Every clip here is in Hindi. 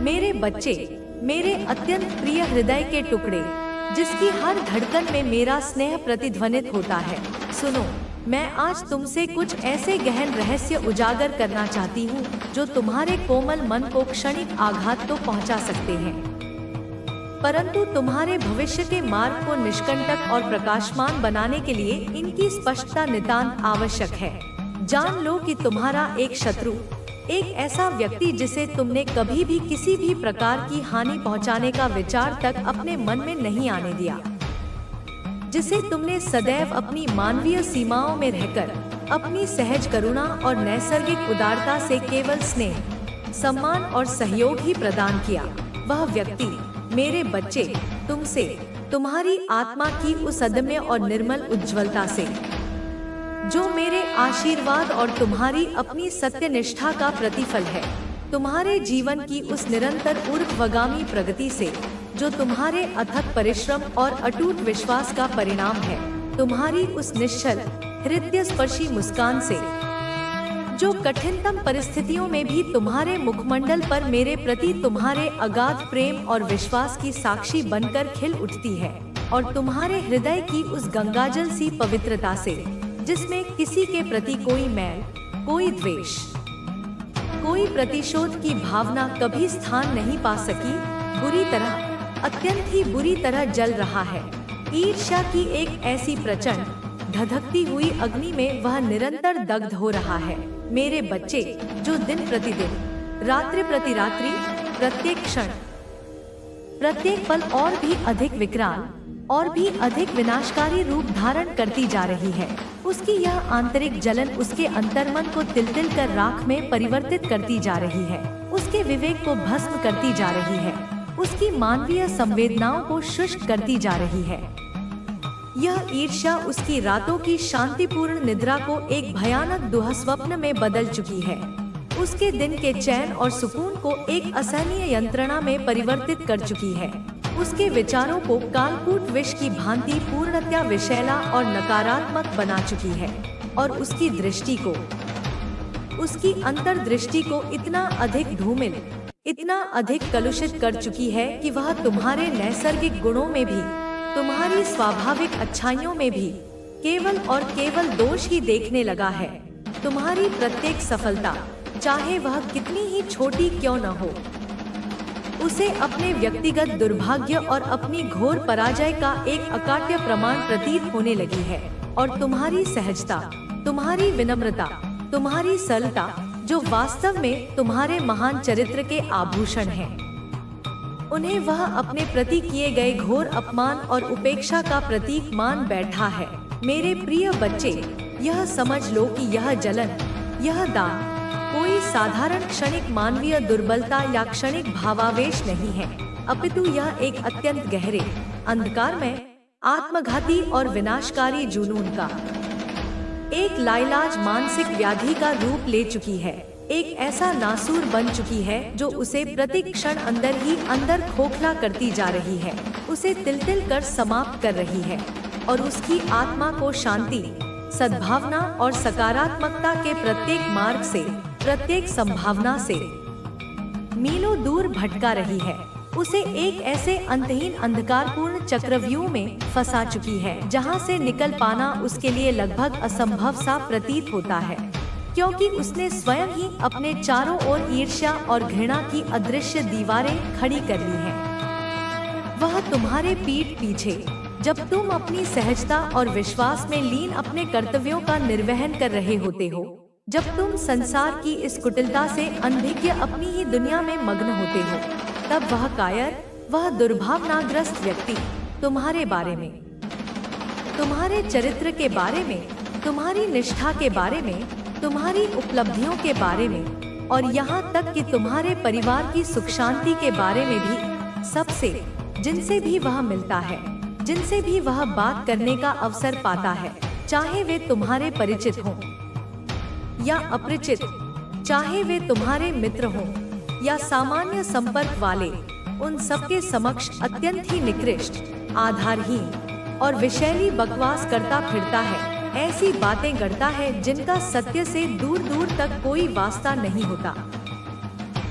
मेरे बच्चे, मेरे अत्यंत प्रिय हृदय के टुकड़े, जिसकी हर धड़कन में मेरा स्नेह प्रतिध्वनित होता है, सुनो। मैं आज तुमसे कुछ ऐसे गहन रहस्य उजागर करना चाहती हूँ जो तुम्हारे कोमल मन को क्षणिक आघात तो पहुँचा सकते हैं, परंतु तुम्हारे भविष्य के मार्ग को निष्कंटक और प्रकाशमान बनाने के लिए इनकी स्पष्टता नितांत आवश्यक है। जान लो कि तुम्हारा एक शत्रु, एक ऐसा व्यक्ति जिसे तुमने कभी भी किसी भी प्रकार की हानि पहुंचाने का विचार तक अपने मन में नहीं आने दिया, जिसे तुमने सदैव अपनी मानवीय सीमाओं में रहकर अपनी सहज करुणा और नैसर्गिक उदारता से केवल स्नेह, सम्मान और सहयोग ही प्रदान किया। वह व्यक्ति, मेरे बच्चे, तुमसे, तुम्हारी आत्मा की उस अदम्य और निर्मल उज्ज्वलता से, जो मेरे आशीर्वाद और तुम्हारी अपनी सत्यनिष्ठा का प्रतिफल है, तुम्हारे जीवन की उस निरंतर ऊर्ध्वगामी प्रगति से, जो तुम्हारे अथक परिश्रम और अटूट विश्वास का परिणाम है, तुम्हारी उस निश्चल हृदय स्पर्शी मुस्कान से, जो कठिनतम परिस्थितियों में भी तुम्हारे मुखमंडल पर मेरे प्रति तुम्हारे अगाध प्रेम और विश्वास की साक्षी बनकर खिल उठती है, और तुम्हारे हृदय की उस गंगाजल सी पवित्रता से, जिसमें किसी के प्रति कोई मैल, कोई द्वेष, कोई प्रतिशोध की भावना कभी स्थान नहीं पा सकी, बुरी तरह, अत्यंत ही बुरी तरह जल रहा है। ईर्ष्या की एक ऐसी प्रचंड धधकती हुई अग्नि में वह निरंतर दग्ध हो रहा है। मेरे बच्चे, जो दिन प्रतिदिन, रात्रि प्रति रात्रि, प्रत्येक क्षण, प्रत्येक पल और भी अधिक विकराल और भी अधिक विनाशकारी रूप धारण करती जा रही है, उसकी यह आंतरिक जलन उसके अंतर्मन को तिल-तिल कर राख में परिवर्तित करती जा रही है, उसके विवेक को भस्म करती जा रही है, उसकी मानवीय संवेदनाओं को शुष्क करती जा रही है। यह ईर्ष्या उसकी रातों की शांतिपूर्ण निद्रा को एक भयानक दुःस्वप्न में बदल चुकी है, उसके दिन के चैन और सुकून को एक असहनीय यंत्रणा में परिवर्तित कर चुकी है, उसके विचारों को कालकूट विष की भांति पूर्णतया विषैला और नकारात्मक बना चुकी है, और उसकी दृष्टि को, उसकी अंतर्दृष्टि को इतना अधिक धूमिल, इतना अधिक कलुषित कर चुकी है कि वह तुम्हारे नैसर्गिक गुणों में भी, तुम्हारी स्वाभाविक अच्छाइयों में भी केवल और केवल दोष ही देखने लगा है। तुम्हारी प्रत्येक सफलता, चाहे वह कितनी ही छोटी क्यों न हो, उसे अपने व्यक्तिगत दुर्भाग्य और अपनी घोर पराजय का एक अकाट्य प्रमाण प्रतीत होने लगी है, और तुम्हारी सहजता, तुम्हारी विनम्रता, तुम्हारी सरलता, जो वास्तव में तुम्हारे महान चरित्र के आभूषण हैं, उन्हें वह अपने प्रति किए गए घोर अपमान और उपेक्षा का प्रतीक मान बैठा है। मेरे प्रिय बच्चे, यह समझ लो कि यह जलन, यह दान कोई साधारण क्षणिक मानवीय दुर्बलता या क्षणिक भावावेश नहीं है, अपितु यह एक अत्यंत गहरे, अंधकारमय, आत्मघाती और विनाशकारी जुनून का एक लाइलाज मानसिक व्याधि का रूप ले चुकी है, एक ऐसा नासूर बन चुकी है जो उसे प्रति क्षण अंदर ही अंदर खोखला करती जा रही है, उसे तिल-तिल कर समाप्त कर रही है, और उसकी आत्मा को शांति, सद्भावना और सकारात्मकता के प्रत्येक मार्ग से, प्रत्येक संभावना से मीलों दूर भटका रही है, उसे एक ऐसे अंतहीन अंधकारपूर्ण चक्रव्यूह में फंसा चुकी है जहां से निकल पाना उसके लिए लगभग असंभव सा प्रतीत होता है, क्योंकि उसने स्वयं ही अपने चारों ओर ईर्ष्या और घृणा की अदृश्य दीवारें खड़ी कर ली हैं। वह तुम्हारे पीठ पीछे, जब तुम अपनी सहजता और विश्वास में लीन अपने कर्तव्यों का निर्वहन कर रहे होते हो, जब तुम संसार की इस कुटिलता से अनभिज्ञ अपनी ही दुनिया में मग्न होते हो, तब वह कायर, वह दुर्भावनाग्रस्त व्यक्ति तुम्हारे बारे में, तुम्हारे चरित्र के बारे में, तुम्हारी निष्ठा के बारे में, तुम्हारी उपलब्धियों के बारे में, और यहाँ तक कि तुम्हारे परिवार की सुख शांति के बारे में भी, सबसे, जिनसे भी वह मिलता है, जिनसे भी वह बात करने का अवसर पाता है, चाहे वे तुम्हारे परिचित हों या अपरिचित, चाहे वे तुम्हारे मित्र हों या सामान्य संपर्क वाले, उन सबके समक्ष अत्यंत ही निकृष्ट, आधारहीन और विषैली बकवास करता फिरता है, ऐसी बातें गढ़ता है जिनका सत्य से दूर दूर तक कोई वास्ता नहीं होता,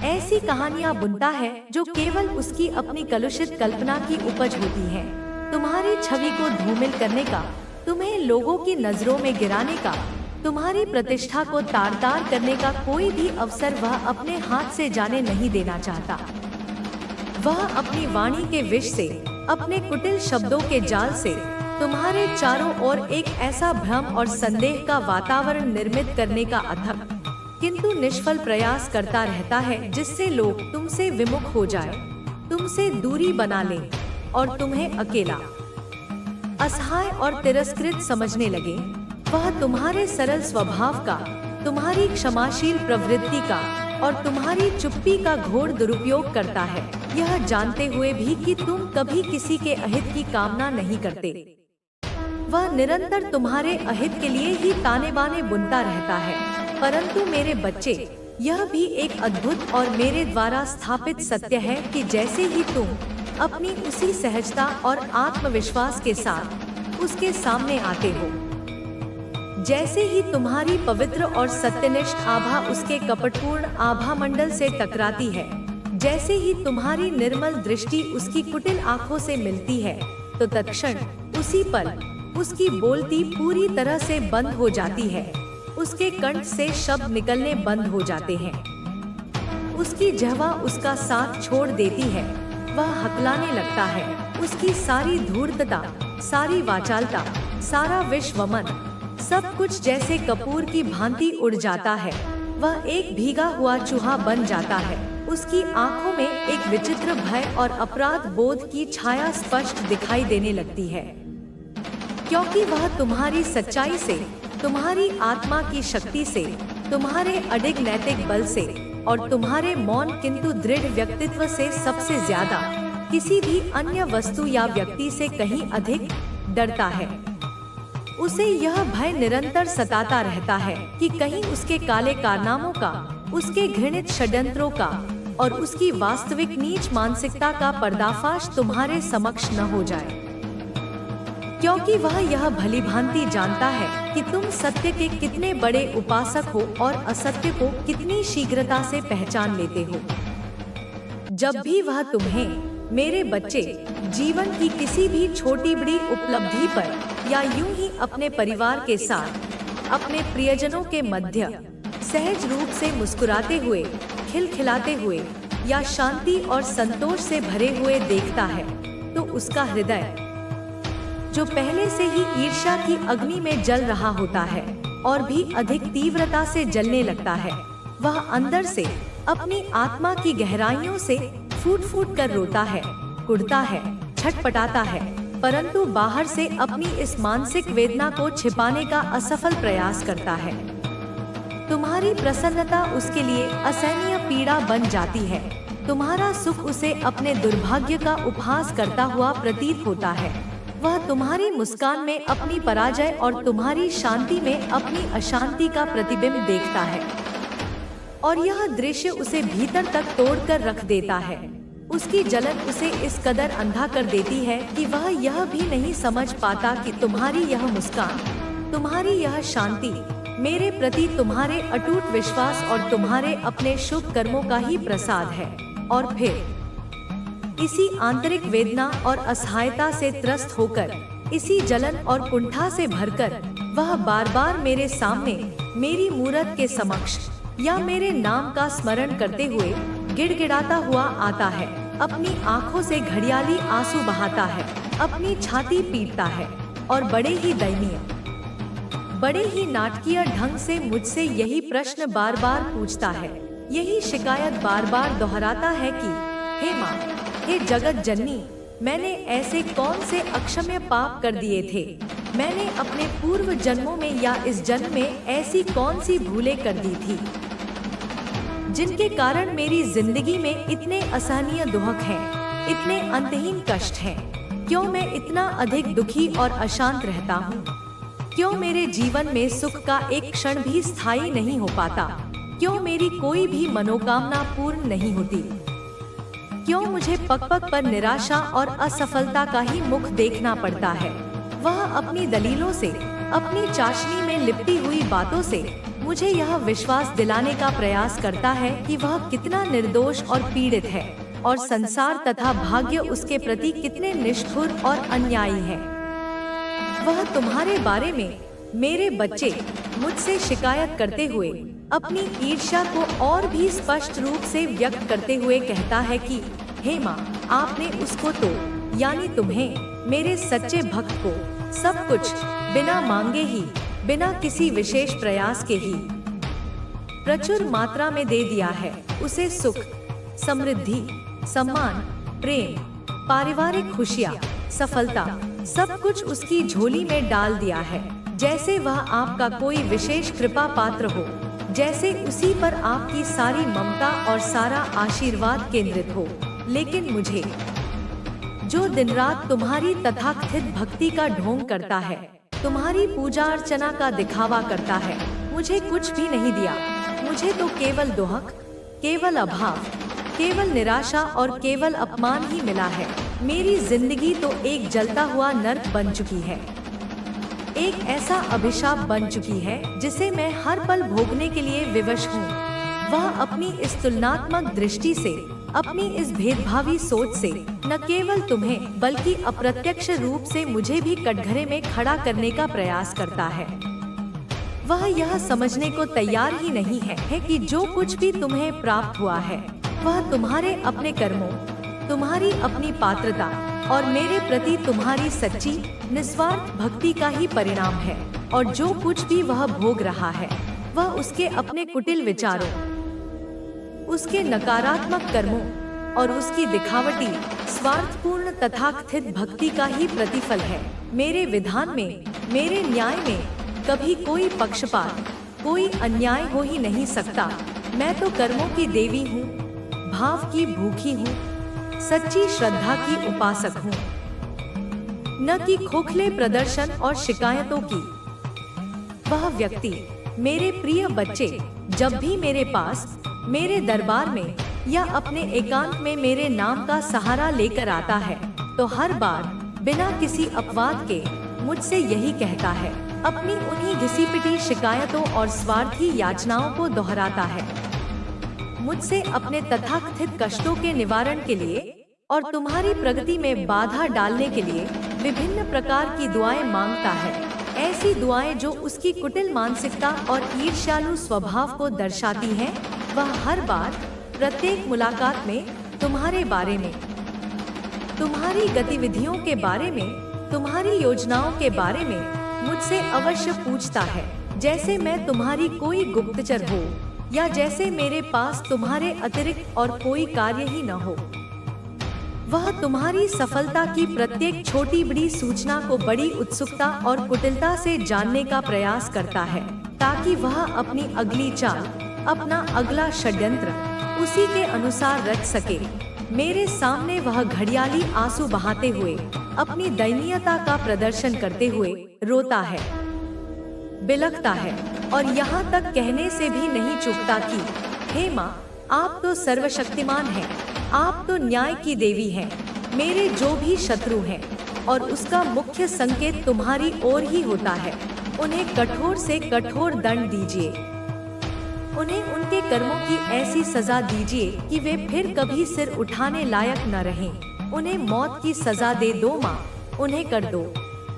ऐसी कहानियाँ बुनता है जो केवल उसकी अपनी कलुषित कल्पना की उपज होती है। तुम्हारी छवि को धूमिल करने का, तुम्हें लोगों की नजरों में गिराने का, तुम्हारी प्रतिष्ठा को तार-तार करने का कोई भी अवसर वह अपने हाथ से जाने नहीं देना चाहता। वह अपनी वाणी के विष से, अपने कुटिल शब्दों के जाल से तुम्हारे चारों ओर एक ऐसा भ्रम और संदेह का वातावरण निर्मित करने का अथक किंतु निष्फल प्रयास करता रहता है, जिससे लोग तुमसे विमुख हो जाए, तुमसे दूरी बना लें और तुम्हें अकेला, असहाय और तिरस्कृत समझने लगे। वह तुम्हारे सरल स्वभाव का, तुम्हारी क्षमाशील प्रवृत्ति का और तुम्हारी चुप्पी का घोर दुरुपयोग करता है, यह जानते हुए भी कि तुम कभी किसी के अहित की कामना नहीं करते। वह निरंतर तुम्हारे अहित के लिए ही ताने बाने बुनता रहता है। परंतु मेरे बच्चे, यह भी एक अद्भुत और मेरे द्वारा स्थापित सत्य है कि जैसे ही तुम अपनी उसी सहजता और आत्मविश्वास के साथ उसके सामने आते हो, जैसे ही तुम्हारी पवित्र और सत्यनिष्ठ आभा उसके कपटपूर्ण आभा मंडल से टकराती है, जैसे ही तुम्हारी निर्मल दृष्टि उसकी कुटिल आंखों से मिलती है, तो तत्क्षण उसी पल उसकी बोलती पूरी तरह से बंद हो जाती है, उसके कंठ से शब्द निकलने बंद हो जाते हैं, उसकी जिह्वा उसका साथ छोड़ देती है, वह हकलाने लगता है, उसकी सारी धूर्तता, सारी वाचालता, सारा विश्वमन, सब कुछ जैसे कपूर की भांति उड़ जाता है। वह एक भीगा हुआ चूहा बन जाता है। उसकी आंखों में एक विचित्र भय और अपराध बोध की छाया स्पष्ट दिखाई देने लगती है, क्योंकि वह तुम्हारी सच्चाई से, तुम्हारी आत्मा की शक्ति से, तुम्हारे अडिग नैतिक बल से और तुम्हारे मौन किंतु दृढ़ व्यक्तित्व से सबसे ज्यादा किसी भी अन्य वस्तु या व्यक्ति से कहीं अधिक डरता है। उसे यह भय निरंतर सताता रहता है कि कहीं उसके काले कारनामों का, उसके घृणित षड्यंत्रों का और उसकी वास्तविक नीच मानसिकता का पर्दाफाश तुम्हारे समक्ष न हो जाए, क्योंकि वह यह भलीभांति जानता है कि तुम सत्य के कितने बड़े उपासक हो और असत्य को कितनी शीघ्रता से पहचान लेते हो। जब भी वह तुम्हें, मेरे बच्चे, जीवन की किसी भी छोटी बड़ी उपलब्धि पर या यूं ही अपने परिवार के साथ, अपने प्रियजनों के मध्य सहज रूप से मुस्कुराते हुए, खिलखिलाते हुए या शांति और संतोष से भरे हुए देखता है, तो उसका हृदय, जो पहले से ही ईर्ष्या की अग्नि में जल रहा होता है और भी अधिक तीव्रता से जलने लगता है, वह अंदर से अपनी आत्मा की गहराइयों से फूट फूट कर रोता है, कुढ़ता है, छटपटाता है, परंतु बाहर से अपनी इस मानसिक वेदना को छिपाने का असफल प्रयास करता है। तुम्हारी प्रसन्नता उसके लिए असहनीय पीड़ा बन जाती है। तुम्हारा सुख उसे अपने दुर्भाग्य का उपहास करता हुआ प्रतीत होता है। वह तुम्हारी मुस्कान में अपनी पराजय और तुम्हारी शांति में अपनी अशांति का प्रतिबिंब देखता है, और यह दृश्य उसे भीतर तक तोड़कर रख देता है। उसकी जलन उसे इस कदर अंधा कर देती है कि वह यह भी नहीं समझ पाता कि तुम्हारी यह मुस्कान, तुम्हारी यह शांति मेरे प्रति तुम्हारे अटूट विश्वास और तुम्हारे अपने शुभ कर्मों का ही प्रसाद है। और फिर इसी आंतरिक वेदना और असहायता से त्रस्त होकर, इसी जलन और कुंठा से भरकर वह बार बार मेरे सामने, मेरी मूरत के समक्ष या मेरे नाम का स्मरण करते हुए गिड़गिड़ाता हुआ आता है, अपनी आंखों से घड़ियाली आंसू बहाता है, अपनी छाती पीटता है और बड़े ही दयनीय, बड़े ही नाटकीय ढंग से मुझसे यही प्रश्न बार बार पूछता है, यही शिकायत बार बार दोहराता है कि हे माँ, हे जगत जननी, मैंने ऐसे कौन से अक्षम्य पाप कर दिए थे, मैंने अपने पूर्व जन्मों में या इस जन्म में ऐसी कौन सी भूलें कर दी थी, जिनके कारण मेरी जिंदगी में इतने असहनीय दुख हैं, इतने अंतहीन कष्ट हैं। क्यों मैं इतना अधिक दुखी और अशांत रहता हूँ? क्यों मेरे जीवन में सुख का एक क्षण भी स्थायी नहीं हो पाता? क्यों मेरी कोई भी मनोकामना पूर्ण नहीं होती? क्यों मुझे पग पग पर निराशा और असफलता का ही मुख देखना पड़ता है? वह अपनी दलीलों से, अपनी चाशनी में लिपटी हुई बातों से मुझे यह विश्वास दिलाने का प्रयास करता है कि वह कितना निर्दोष और पीड़ित है और संसार तथा भाग्य उसके प्रति कितने निष्ठुर और अन्यायी है। वह तुम्हारे बारे में, मेरे बच्चे, मुझसे शिकायत करते हुए अपनी ईर्ष्या को और भी स्पष्ट रूप से व्यक्त करते हुए कहता है कि हे माँ, आपने उसको तो यानी तुम्हें, मेरे सच्चे भक्त को, सब कुछ बिना मांगे ही, बिना किसी विशेष प्रयास के ही प्रचुर मात्रा में दे दिया है। उसे सुख, समृद्धि, सम्मान, प्रेम, पारिवारिक खुशियाँ, सफलता, सब कुछ उसकी झोली में डाल दिया है, जैसे वह आपका कोई विशेष कृपा पात्र हो, जैसे उसी पर आपकी सारी ममता और सारा आशीर्वाद केंद्रित हो। लेकिन मुझे, जो दिन रात तुम्हारी तथाकथित भक्ति का ढोंग करता है, तुम्हारी पूजा अर्चना का दिखावा करता है, मुझे कुछ भी नहीं दिया। मुझे तो केवल दोहक, केवल अभाव, केवल निराशा और केवल अपमान ही मिला है। मेरी जिंदगी तो एक जलता हुआ नर्क बन चुकी है, एक ऐसा अभिशाप बन चुकी है जिसे मैं हर पल भोगने के लिए विवश हूँ। वह अपनी इस तुलनात्मक दृष्टि से, अपनी इस भेदभावी सोच से न केवल तुम्हें बल्कि अप्रत्यक्ष रूप से मुझे भी कटघरे में खड़ा करने का प्रयास करता है। वह यह समझने को तैयार ही नहीं है कि जो कुछ भी तुम्हें प्राप्त हुआ है वह तुम्हारे अपने कर्मों, तुम्हारी अपनी पात्रता और मेरे प्रति तुम्हारी सच्ची निस्वार्थ भक्ति का ही परिणाम है। और जो कुछ भी वह भोग रहा है वह उसके अपने कुटिल विचारों, उसके नकारात्मक कर्मों और उसकी दिखावटी स्वार्थपूर्ण तथाकथित भक्ति का ही प्रतिफल है। मेरे विधान में, मेरे न्याय में कभी कोई पक्षपात, कोई अन्याय हो ही नहीं सकता। मैं तो कर्मों की देवी हूँ, भाव की भूखी हूँ, सच्ची श्रद्धा की उपासक हूँ, न कि खोखले प्रदर्शन और शिकायतों की। वह व्यक्ति, मेरे प्रिय बच्चे, जब भी मेरे पास, मेरे दरबार में या अपने एकांत में मेरे नाम का सहारा लेकर आता है तो हर बार बिना किसी अपवाद के मुझसे यही कहता है, अपनी उन्हीं घिसी-पिटी शिकायतों और स्वार्थी याचनाओं को दोहराता है। मुझसे अपने तथाकथित कष्टों के निवारण के लिए और तुम्हारी प्रगति में बाधा डालने के लिए विभिन्न प्रकार की दुआएं मांगता है। ऐसी दुआएं जो उसकी कुटिल मानसिकता और ईर्ष्यालु स्वभाव को दर्शाती हैं। वह हर बार, प्रत्येक मुलाकात में तुम्हारे बारे में, तुम्हारी गतिविधियों के बारे में, तुम्हारी योजनाओं के बारे में मुझसे अवश्य पूछता है, जैसे मैं तुम्हारी कोई गुप्तचर हो या जैसे मेरे पास तुम्हारे अतिरिक्त और कोई कार्य ही न हो। वह तुम्हारी सफलता की प्रत्येक छोटी बड़ी सूचना को बड़ी उत्सुकता और कुटिलता से जानने का प्रयास करता है, ताकि वह अपनी अगली चाल, अपना अगला षड्यंत्र उसी के अनुसार रच सके। मेरे सामने वह घड़ियाली आंसू बहाते हुए, अपनी दयनीयता का प्रदर्शन करते हुए रोता है, बिलखता है और यहाँ तक कहने से भी नहीं चूकता कि हे माँ, आप तो सर्वशक्तिमान हैं, आप तो न्याय की देवी हैं। मेरे जो भी शत्रु हैं और उसका मुख्य संकेत तुम्हारी ओर ही होता है, उन्हें कठोर से कठोर दंड दीजिए। उन्हें उनके कर्मों की ऐसी सजा दीजिए कि वे फिर कभी सिर उठाने लायक न रहें। उन्हें मौत की सजा दे दो माँ, उन्हें कर दो,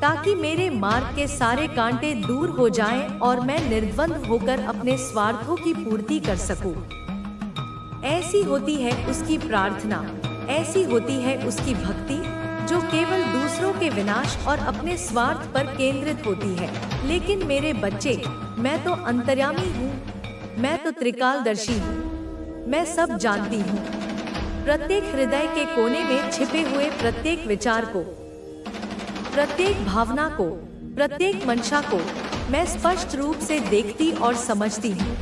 ताकि मेरे मार्ग के सारे कांटे दूर हो जाएं और मैं निर्द्वंद होकर अपने स्वार्थों की पूर्ति कर सकूं। ऐसी होती है उसकी प्रार्थना, ऐसी होती है उसकी भक्ति, जो केवल दूसरों के विनाश और अपने स्वार्थ पर केंद्रित होती है। लेकिन मेरे बच्चे, मैं तो अंतर्यामी हूँ, मैं तो त्रिकालदर्शी हूँ, मैं सब जानती हूँ। प्रत्येक हृदय के कोने में छिपे हुए प्रत्येक विचार को, प्रत्येक भावना को, प्रत्येक मंशा को मैं स्पष्ट रूप से देखती और समझती हूँ।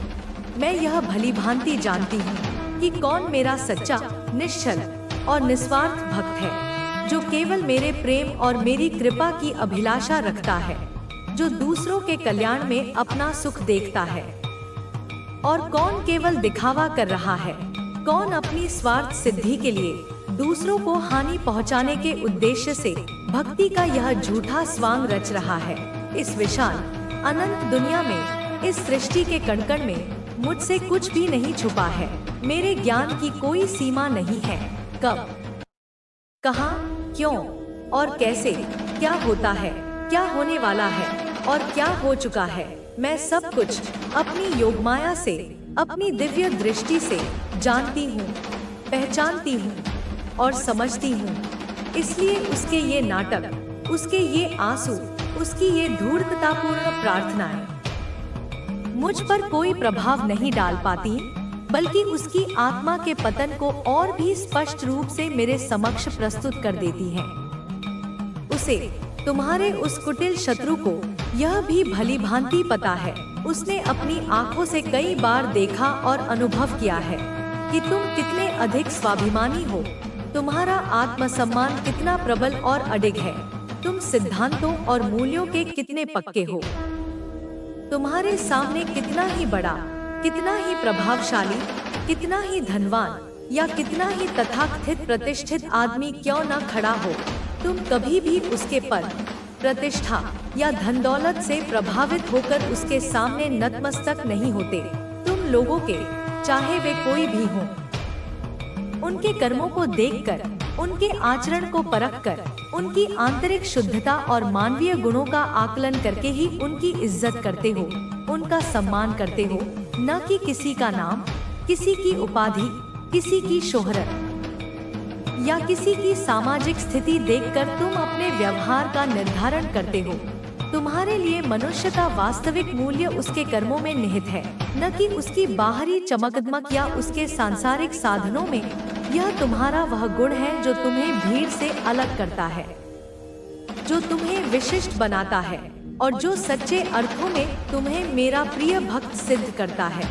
मैं यह भली भांति जानती हूँ कि कौन मेरा सच्चा, निश्चल और निस्वार्थ भक्त है, जो केवल मेरे प्रेम और मेरी कृपा की अभिलाषा रखता है, जो दूसरों के कल्याण में अपना सुख देखता है, और कौन केवल दिखावा कर रहा है, कौन अपनी स्वार्थ सिद्धि के लिए दूसरों को हानि पहुंचाने के उद्देश्य से भक्ति का यह झूठा स्वांग रच रहा है। इस विशाल अनंत दुनिया में इस सृष्टि के कण-कण में मुझसे कुछ भी नहीं छुपा है। मेरे ज्ञान की कोई सीमा नहीं है। कब, कहां, क्यों और कैसे, क्या होता है, क्या होने वाला है और क्या हो चुका है, मैं सब कुछ अपनी योगमाया से, अपनी दिव्य दृष्टि से जानती हूँ, पहचानती हूँ और समझती हूँ। इसलिए उसके ये नाटक, उसके ये आंसू, उसकी ये धूर्ततापूर्ण प्रार्थनाएं मुझ पर कोई प्रभाव नहीं डाल पाती, बल्कि उसकी आत्मा के पतन को और भी स्पष्ट रूप से मेरे समक्ष प्रस्तुत कर देती हैं। उसे, तुम्हारे उस कुटिल शत्रु को यह भी भली भांति पता है, उसने अपनी आंखों से कई बार देखा और अनुभव किया है कि तुम कितने अधिक स्वाभिमानी हो, तुम्हारा आत्मसम्मान कितना प्रबल और अडिग है, तुम सिद्धांतों और मूल्यों के कितने पक्के हो। तुम्हारे सामने कितना ही बड़ा, कितना ही प्रभावशाली, कितना ही धनवान या कितना ही तथाकथित प्रतिष्ठित आदमी क्यों न खड़ा हो, तुम कभी भी उसके पद, प्रतिष्ठा या धन दौलत से प्रभावित होकर उसके सामने नतमस्तक नहीं होते। तुम लोगों के, चाहे वे कोई भी हों, उनके कर्मों को देखकर, उनके आचरण को परखकर, उनकी आंतरिक शुद्धता और मानवीय गुणों का आकलन करके ही उनकी इज्जत करते हो, उनका सम्मान करते हो, न कि किसी का नाम, किसी की उपाधि, किसी की शोहरत या किसी की सामाजिक स्थिति देखकर तुम अपने व्यवहार का निर्धारण करते हो। तुम्हारे लिए मनुष्य का वास्तविक मूल्य उसके कर्मों में निहित है, न कि उसकी बाहरी चमकदमक या उसके सांसारिक साधनों में। यह तुम्हारा वह गुण है जो तुम्हें भीड़ से अलग करता है, जो तुम्हें विशिष्ट बनाता है और जो सच्चे अर्थों में तुम्हें मेरा प्रिय भक्त सिद्ध करता है,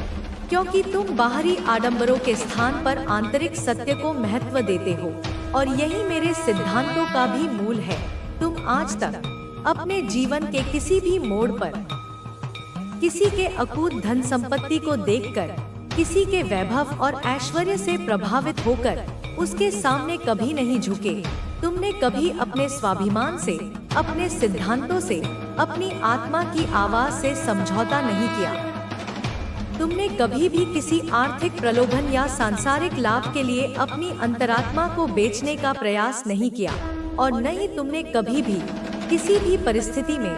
क्योंकि तुम बाहरी आडंबरों के स्थान पर आंतरिक सत्य को महत्व देते हो और यही मेरे सिद्धांतों का भी मूल है। तुम आज तक अपने जीवन के किसी भी मोड़ पर किसी के अकूत धन संपत्ति को देखकर, किसी के वैभव और ऐश्वर्य से प्रभावित होकर उसके सामने कभी नहीं झुके। तुमने कभी अपने स्वाभिमान से, अपने सिद्धांतों से, अपनी आत्मा की आवाज से समझौता नहीं किया। तुमने कभी भी किसी आर्थिक प्रलोभन या सांसारिक लाभ के लिए अपनी अंतरात्मा को बेचने का प्रयास नहीं किया और न ही तुमने कभी भी किसी भी परिस्थिति में,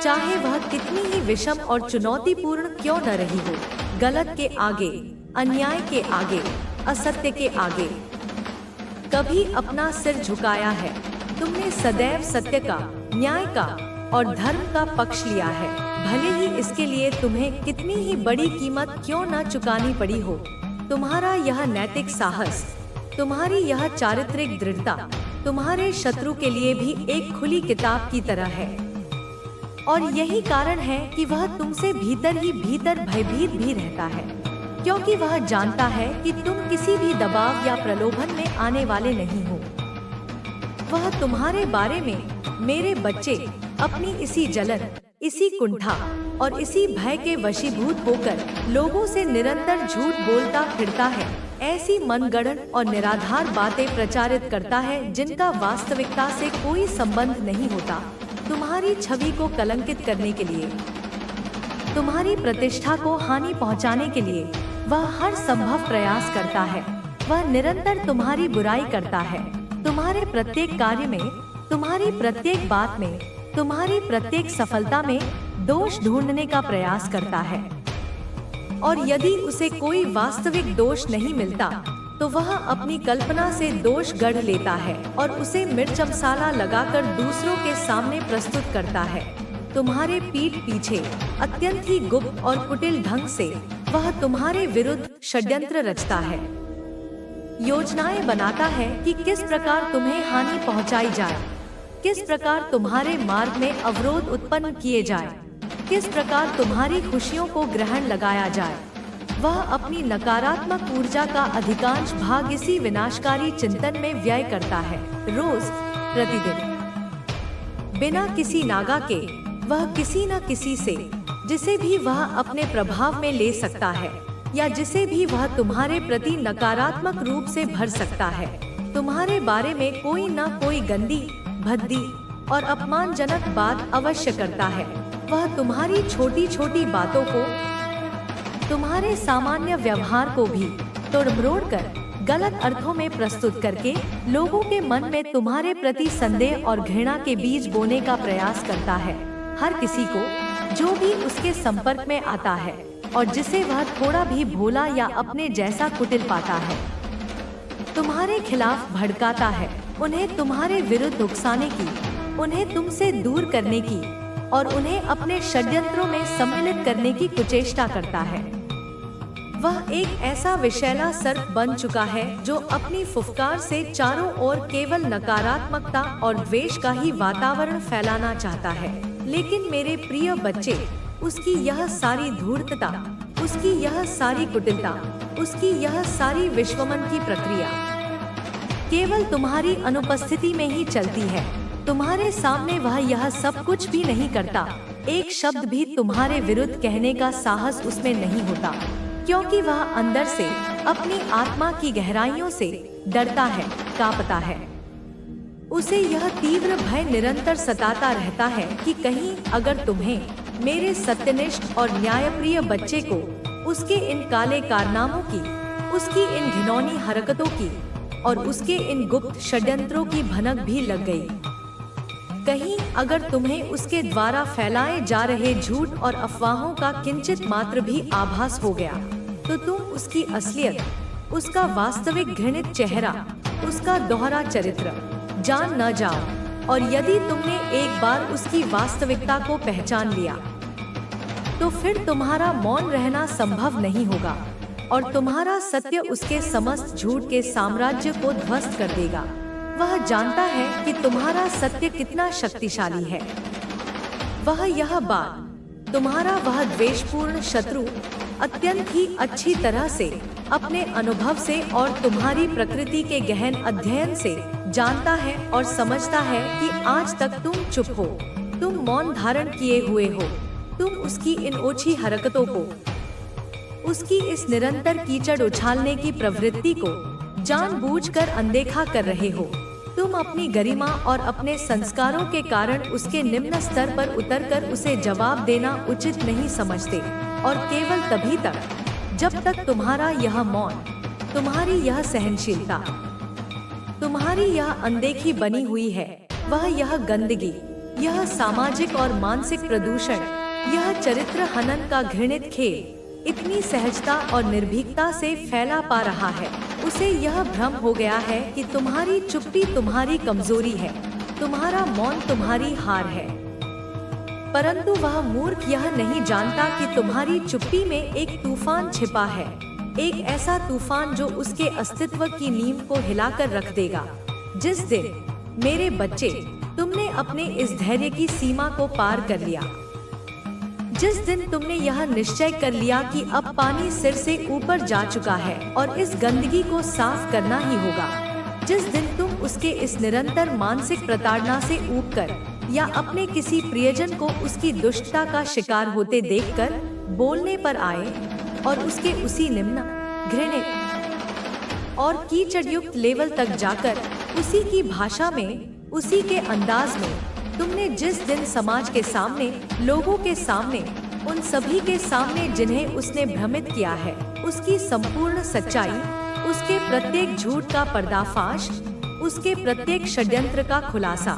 चाहे वह कितनी ही विषम और चुनौतीपूर्ण क्यों न रही हो, गलत के आगे, अन्याय के आगे, असत्य के आगे कभी अपना सिर झुकाया है। तुमने सदैव सत्य का, न्याय का और धर्म का पक्ष लिया है, भले ही इसके लिए तुम्हें कितनी ही बड़ी कीमत क्यों न चुकानी पड़ी हो। तुम्हारा यह नैतिक साहस, तुम्हारी यह चारित्रिक दृढ़ता तुम्हारे शत्रु के लिए भी एक खुली किताब की तरह है और यही कारण है कि वह तुमसे भीतर ही भीतर भयभीत भी रहता है, क्योंकि वह जानता है कि तुम किसी भी दबाव या प्रलोभन में आने वाले नहीं हो। वह तुम्हारे बारे में, मेरे बच्चे, अपनी इसी जलन, इसी कुंठा और इसी भय के वशीभूत होकर लोगों से निरंतर झूठ बोलता फिरता है, ऐसी मनगढ़ंत और निराधार बातें प्रचारित करता है जिनका वास्तविकता से कोई संबंध नहीं होता। तुम्हारी छवि को कलंकित करने के लिए, तुम्हारी प्रतिष्ठा को हानि पहुंचाने के लिए वह हर संभव प्रयास करता है। वह निरंतर तुम्हारी बुराई करता है, तुम्हारे प्रत्येक कार्य में, तुम्हारी प्रत्येक बात में, तुम्हारी प्रत्येक सफलता में दोष ढूंढने का प्रयास करता है और यदि उसे कोई वास्तविक दोष नहीं मिलता तो वह अपनी कल्पना से दोष गढ़ लेता है और उसे मिर्च मसाला लगाकर दूसरों के सामने प्रस्तुत करता है। तुम्हारे पीठ पीछे अत्यंत ही गुप्त और कुटिल ढंग से वह तुम्हारे विरुद्ध षड्यंत्र रचता है, योजनाएं बनाता है कि किस प्रकार तुम्हें हानि पहुंचाई जाए, किस प्रकार तुम्हारे मार्ग में अवरोध उत्पन्न किए जाए, किस प्रकार तुम्हारी खुशियों को ग्रहण लगाया जाए। वह अपनी नकारात्मक ऊर्जा का अधिकांश भाग इसी विनाशकारी चिंतन में व्यय करता है, रोज, प्रतिदिन, बिना किसी नागा के। वह किसी न किसी से, जिसे भी वह अपने प्रभाव में ले सकता है या जिसे भी वह तुम्हारे प्रति नकारात्मक रूप से भर सकता है, तुम्हारे बारे में कोई न कोई गंदी, भद्दी और अपमानजनक बात अवश्य करता है। वह तुम्हारी छोटी छोटी बातों को, तुम्हारे सामान्य व्यवहार को भी तोड़-मरोड़ कर गलत अर्थों में प्रस्तुत करके लोगों के मन में तुम्हारे प्रति संदेह और घृणा के बीज बोने का प्रयास करता है। हर किसी को जो भी उसके संपर्क में आता है और जिसे वह थोड़ा भी भोला या अपने जैसा कुटिल पाता है, तुम्हारे खिलाफ भड़काता है, उन्हें तुम्हारे विरुद्ध उकसाने की, उन्हें तुमसे दूर करने की और उन्हें अपने षड्यंत्रों में सम्मिलित करने की कुचेष्टा करता है। वह एक ऐसा विषैला सर्प बन चुका है जो अपनी फुफकार से चारों ओर केवल नकारात्मकता और द्वेष का ही वातावरण फैलाना चाहता है। लेकिन मेरे प्रिय बच्चे, उसकी यह सारी धूर्तता, उसकी यह सारी कुटिलता, उसकी यह सारी विश्वमन की प्रक्रिया केवल तुम्हारी अनुपस्थिति में ही चलती है। तुम्हारे सामने वह यह सब कुछ भी नहीं करता। एक शब्द भी तुम्हारे विरुद्ध कहने का साहस उसमें नहीं होता, क्योंकि वह अंदर से अपनी आत्मा की गहराइयों से डरता है, कांपता है। उसे यह तीव्र भय निरंतर सताता रहता है कि कहीं अगर तुम्हें, मेरे सत्यनिष्ठ और न्यायप्रिय बच्चे को, उसके इन काले कारनामों की, उसकी इन घिनौनी हरकतों की और उसके इन गुप्त षड्यंत्रों की भनक भी लग गई, कहीं अगर तुम्हें उसके द्वारा फैलाए जा रहे झूठ और अफवाहों का किंचित मात्र भी आभास हो गया, तो तुम उसकी असलियत, उसका वास्तविक घृणित चेहरा, उसका दोहरा चरित्र जान न जाओ। और यदि तुमने एक बार उसकी वास्तविकता को पहचान लिया, तो फिर तुम्हारा मौन रहना संभव नहीं होगा और तुम्हारा सत्य उसके समस्त झूठ के साम्राज्य को ध्वस्त कर देगा। वह जानता है कि तुम्हारा सत्य कितना शक्तिशाली है। वह यह बात तुम्हारा वह द्वेषपूर्ण शत्रु अत्यंत ही अच्छी तरह से अपने अनुभव से और तुम्हारी प्रकृति के गहन अध्ययन से जानता है और समझता है कि आज तक तुम चुप हो, तुम मौन धारण किए हुए हो, तुम उसकी इन ओछी हरकतों को, उसकी इस निरंतर कीचड़ उछालने की प्रवृत्ति को जानबूझकर अनदेखा कर रहे हो। तुम अपनी गरिमा और अपने संस्कारों के कारण उसके निम्न स्तर पर उतरकर उसे जवाब देना उचित नहीं समझते और केवल तभी तक जब तक तुम्हारा यह मौन, तुम्हारी यह सहनशीलता, तुम्हारी यह अनदेखी बनी हुई है, वह यह गंदगी, यह सामाजिक और मानसिक प्रदूषण, यह चरित्र हनन का घृणित खेल इतनी सहजता और निर्भीकता से फैला पा रहा है। उसे यह भ्रम हो गया है कि तुम्हारी चुप्पी तुम्हारी कमजोरी है, तुम्हारा मौन तुम्हारी हार है। परंतु वह मूर्ख यह नहीं जानता कि तुम्हारी चुप्पी में एक तूफान छिपा है, एक ऐसा तूफान जो उसके अस्तित्व की नींव को हिलाकर रख देगा। जिस दिन, मेरे बच्चे, तुमने अपने इस धैर्य की सीमा को पार कर लिया, जिस दिन तुमने यह निश्चय कर लिया कि अब पानी सिर से ऊपर जा चुका है और इस गंदगी को साफ करना ही होगा, जिस दिन तुम उसके इस निरंतर मानसिक प्रताड़ना से ऊबकर या अपने किसी प्रियजन को उसकी दुष्टता का शिकार होते देखकर बोलने पर आए और उसके उसी निम्न, घृणित और कीचड़युक्त लेवल तक जाकर उसी की भाषा में, उसी के अंदाज में तुमने जिस दिन समाज के सामने, लोगों के सामने, उन सभी के सामने जिन्हें उसने भ्रमित किया है, उसकी संपूर्ण सच्चाई, उसके प्रत्येक झूठ का पर्दाफाश, उसके प्रत्येक षड्यंत्र का खुलासा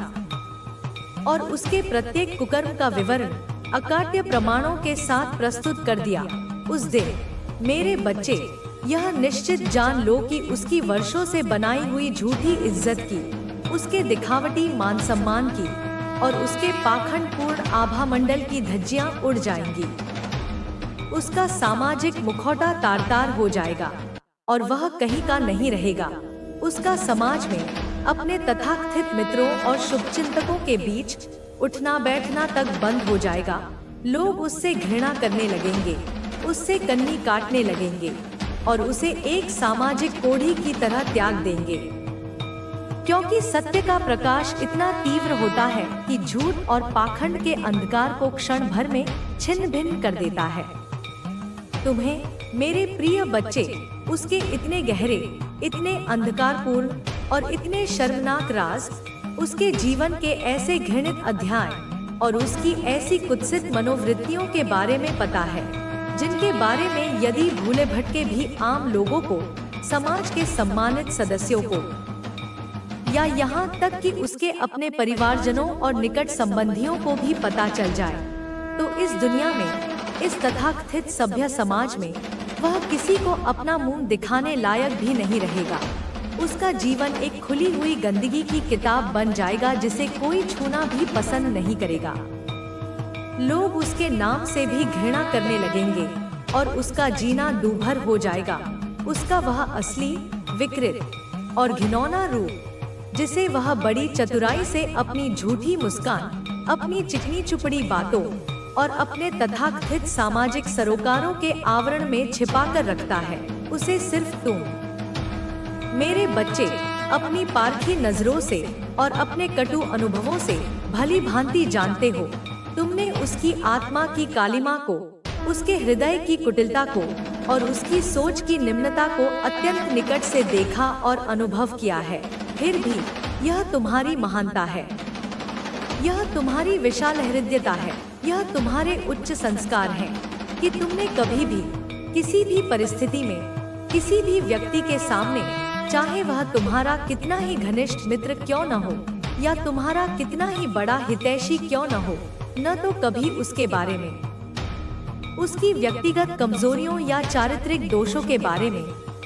और उसके प्रत्येक कुकर्म का विवरण अकाट्य प्रमाणों के साथ प्रस्तुत कर दिया, उस दिन, मेरे बच्चे, यह निश्चित जान लो कि उसकी वर्षों से बनाई हुई झूठी इज्जत की, उसके दिखावटी मान सम्मान की और उसके पाखंडपूर्ण आभा मंडल की धज्जियां उड़ जाएंगी। उसका सामाजिक मुखौटा तार-तार हो जाएगा और वह कहीं का नहीं रहेगा। उसका समाज में अपने तथाकथित मित्रों और शुभचिंतकों के बीच उठना बैठना तक बंद हो जाएगा। लोग उससे घृणा करने लगेंगे, उससे कन्नी काटने लगेंगे और उसे एक सामाजिक कोढ़ी की तरह त्याग देंगे, क्योंकि सत्य का प्रकाश इतना तीव्र होता है कि झूठ और पाखंड के अंधकार को क्षण भर में छिन्न भिन्न कर देता है। तुम्हें, मेरे प्रिय बच्चे, उसके इतने गहरे, इतने अंधकारपूर्ण और इतने शर्मनाक राज, उसके जीवन के ऐसे घृणित अध्याय, और उसकी ऐसी कुत्सित मनोवृत्तियों के बारे में पता है जिनके बारे में यदि भूले भटके भी आम लोगों को, समाज के सम्मानित सदस्यों को, या यहाँ तक कि उसके अपने परिवारजनों और निकट संबंधियों को भी पता चल जाए, तो इस दुनिया में, इस तथाकथित सभ्य समाज में वह किसी को अपना मुंह दिखाने लायक भी नहीं रहेगा। उसका जीवन एक खुली हुई गंदगी की किताब बन जाएगा जिसे कोई छूना भी पसंद नहीं करेगा। लोग उसके नाम से भी घृणा करने लगेंगे और उसका जीना दूभर हो जाएगा। उसका वह असली, विकृत और घिनौना रूप, जिसे वह बड़ी चतुराई से अपनी झूठी मुस्कान, अपनी चिकनी चुपड़ी बातों और अपने तथाकथित सामाजिक सरोकारों के आवरण में छिपाकर रखता है, उसे सिर्फ तुम, मेरे बच्चे, अपनी पारखी नजरों से और अपने कटु अनुभवों से भली भांति जानते हो। तुमने उसकी आत्मा की कालिमा को, उसके हृदय की कुटिलता को और उसकी सोच की निम्नता को अत्यंत निकट से देखा और अनुभव किया है। फिर भी यह तुम्हारी महानता है, यह तुम्हारी विशाल हृदयता है, यह तुम्हारे उच्च संस्कार हैं कि तुमने कभी भी, किसी भी परिस्थिति में, किसी भी व्यक्ति के सामने, चाहे वह तुम्हारा कितना ही घनिष्ठ मित्र क्यों न हो या तुम्हारा कितना ही बड़ा हितैषी क्यों न हो, न तो कभी उसके बारे में, उसकी व्यक्तिगत कमजोरियों या चारित्रिक दोषों के बारे में,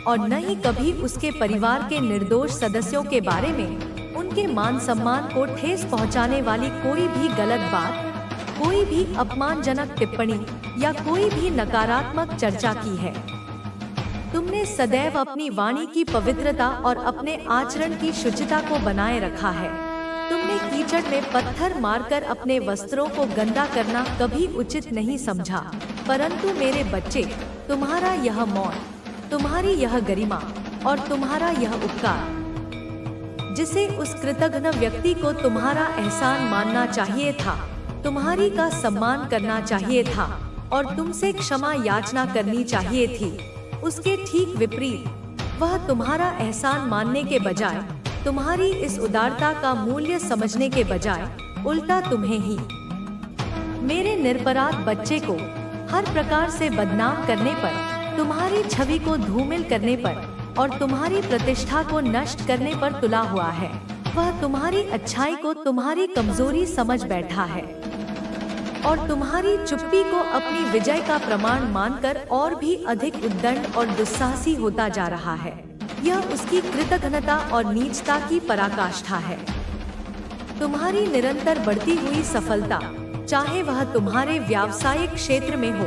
और न ही कभी उसके परिवार के निर्दोष सदस्यों के बारे में, उनके मान सम्मान को ठेस पहुंचाने वाली कोई भी गलत बात, कोई भी अपमानजनक टिप्पणी या कोई भी नकारात्मक चर्चा की है। तुमने सदैव अपनी वाणी की पवित्रता और अपने आचरण की शुचिता को बनाए रखा है। तुमने कीचड़ में पत्थर मारकर अपने वस्त्रों को गंदा करना कभी उचित नहीं समझा, परंतु मेरे बच्चे, तुम्हारा यह मौन, तुम्हारी यह गरिमा और तुम्हारा यह उपकार, जिसे उस कृतघ्न व्यक्ति को तुम्हारा एहसान मानना चाहिए था, तुम्हारी का सम्मान करना चाहिए था और तुमसे क्षमा याचना करनी चाहिए थी, उसके ठीक विपरीत वह तुम्हारा एहसान मानने के बजाय, तुम्हारी इस उदारता का मूल्य समझने के बजाय, उल्टा तुम्हें ही, मेरे निरपराध बच्चे को, हर प्रकार से बदनाम करने पर, तुम्हारी छवि को धूमिल करने पर और तुम्हारी प्रतिष्ठा को नष्ट करने पर तुला हुआ है। वह तुम्हारी अच्छाई को तुम्हारी कमजोरी समझ बैठा है और तुम्हारी चुप्पी को अपनी विजय का प्रमाण मानकर और भी अधिक उद्दंड और दुस्साहसी होता जा रहा है। यह उसकी कृतघ्नता और नीचता की पराकाष्ठा है। तुम्हारी निरंतर बढ़ती हुई सफलता, चाहे वह तुम्हारे व्यावसायिक क्षेत्र में हो,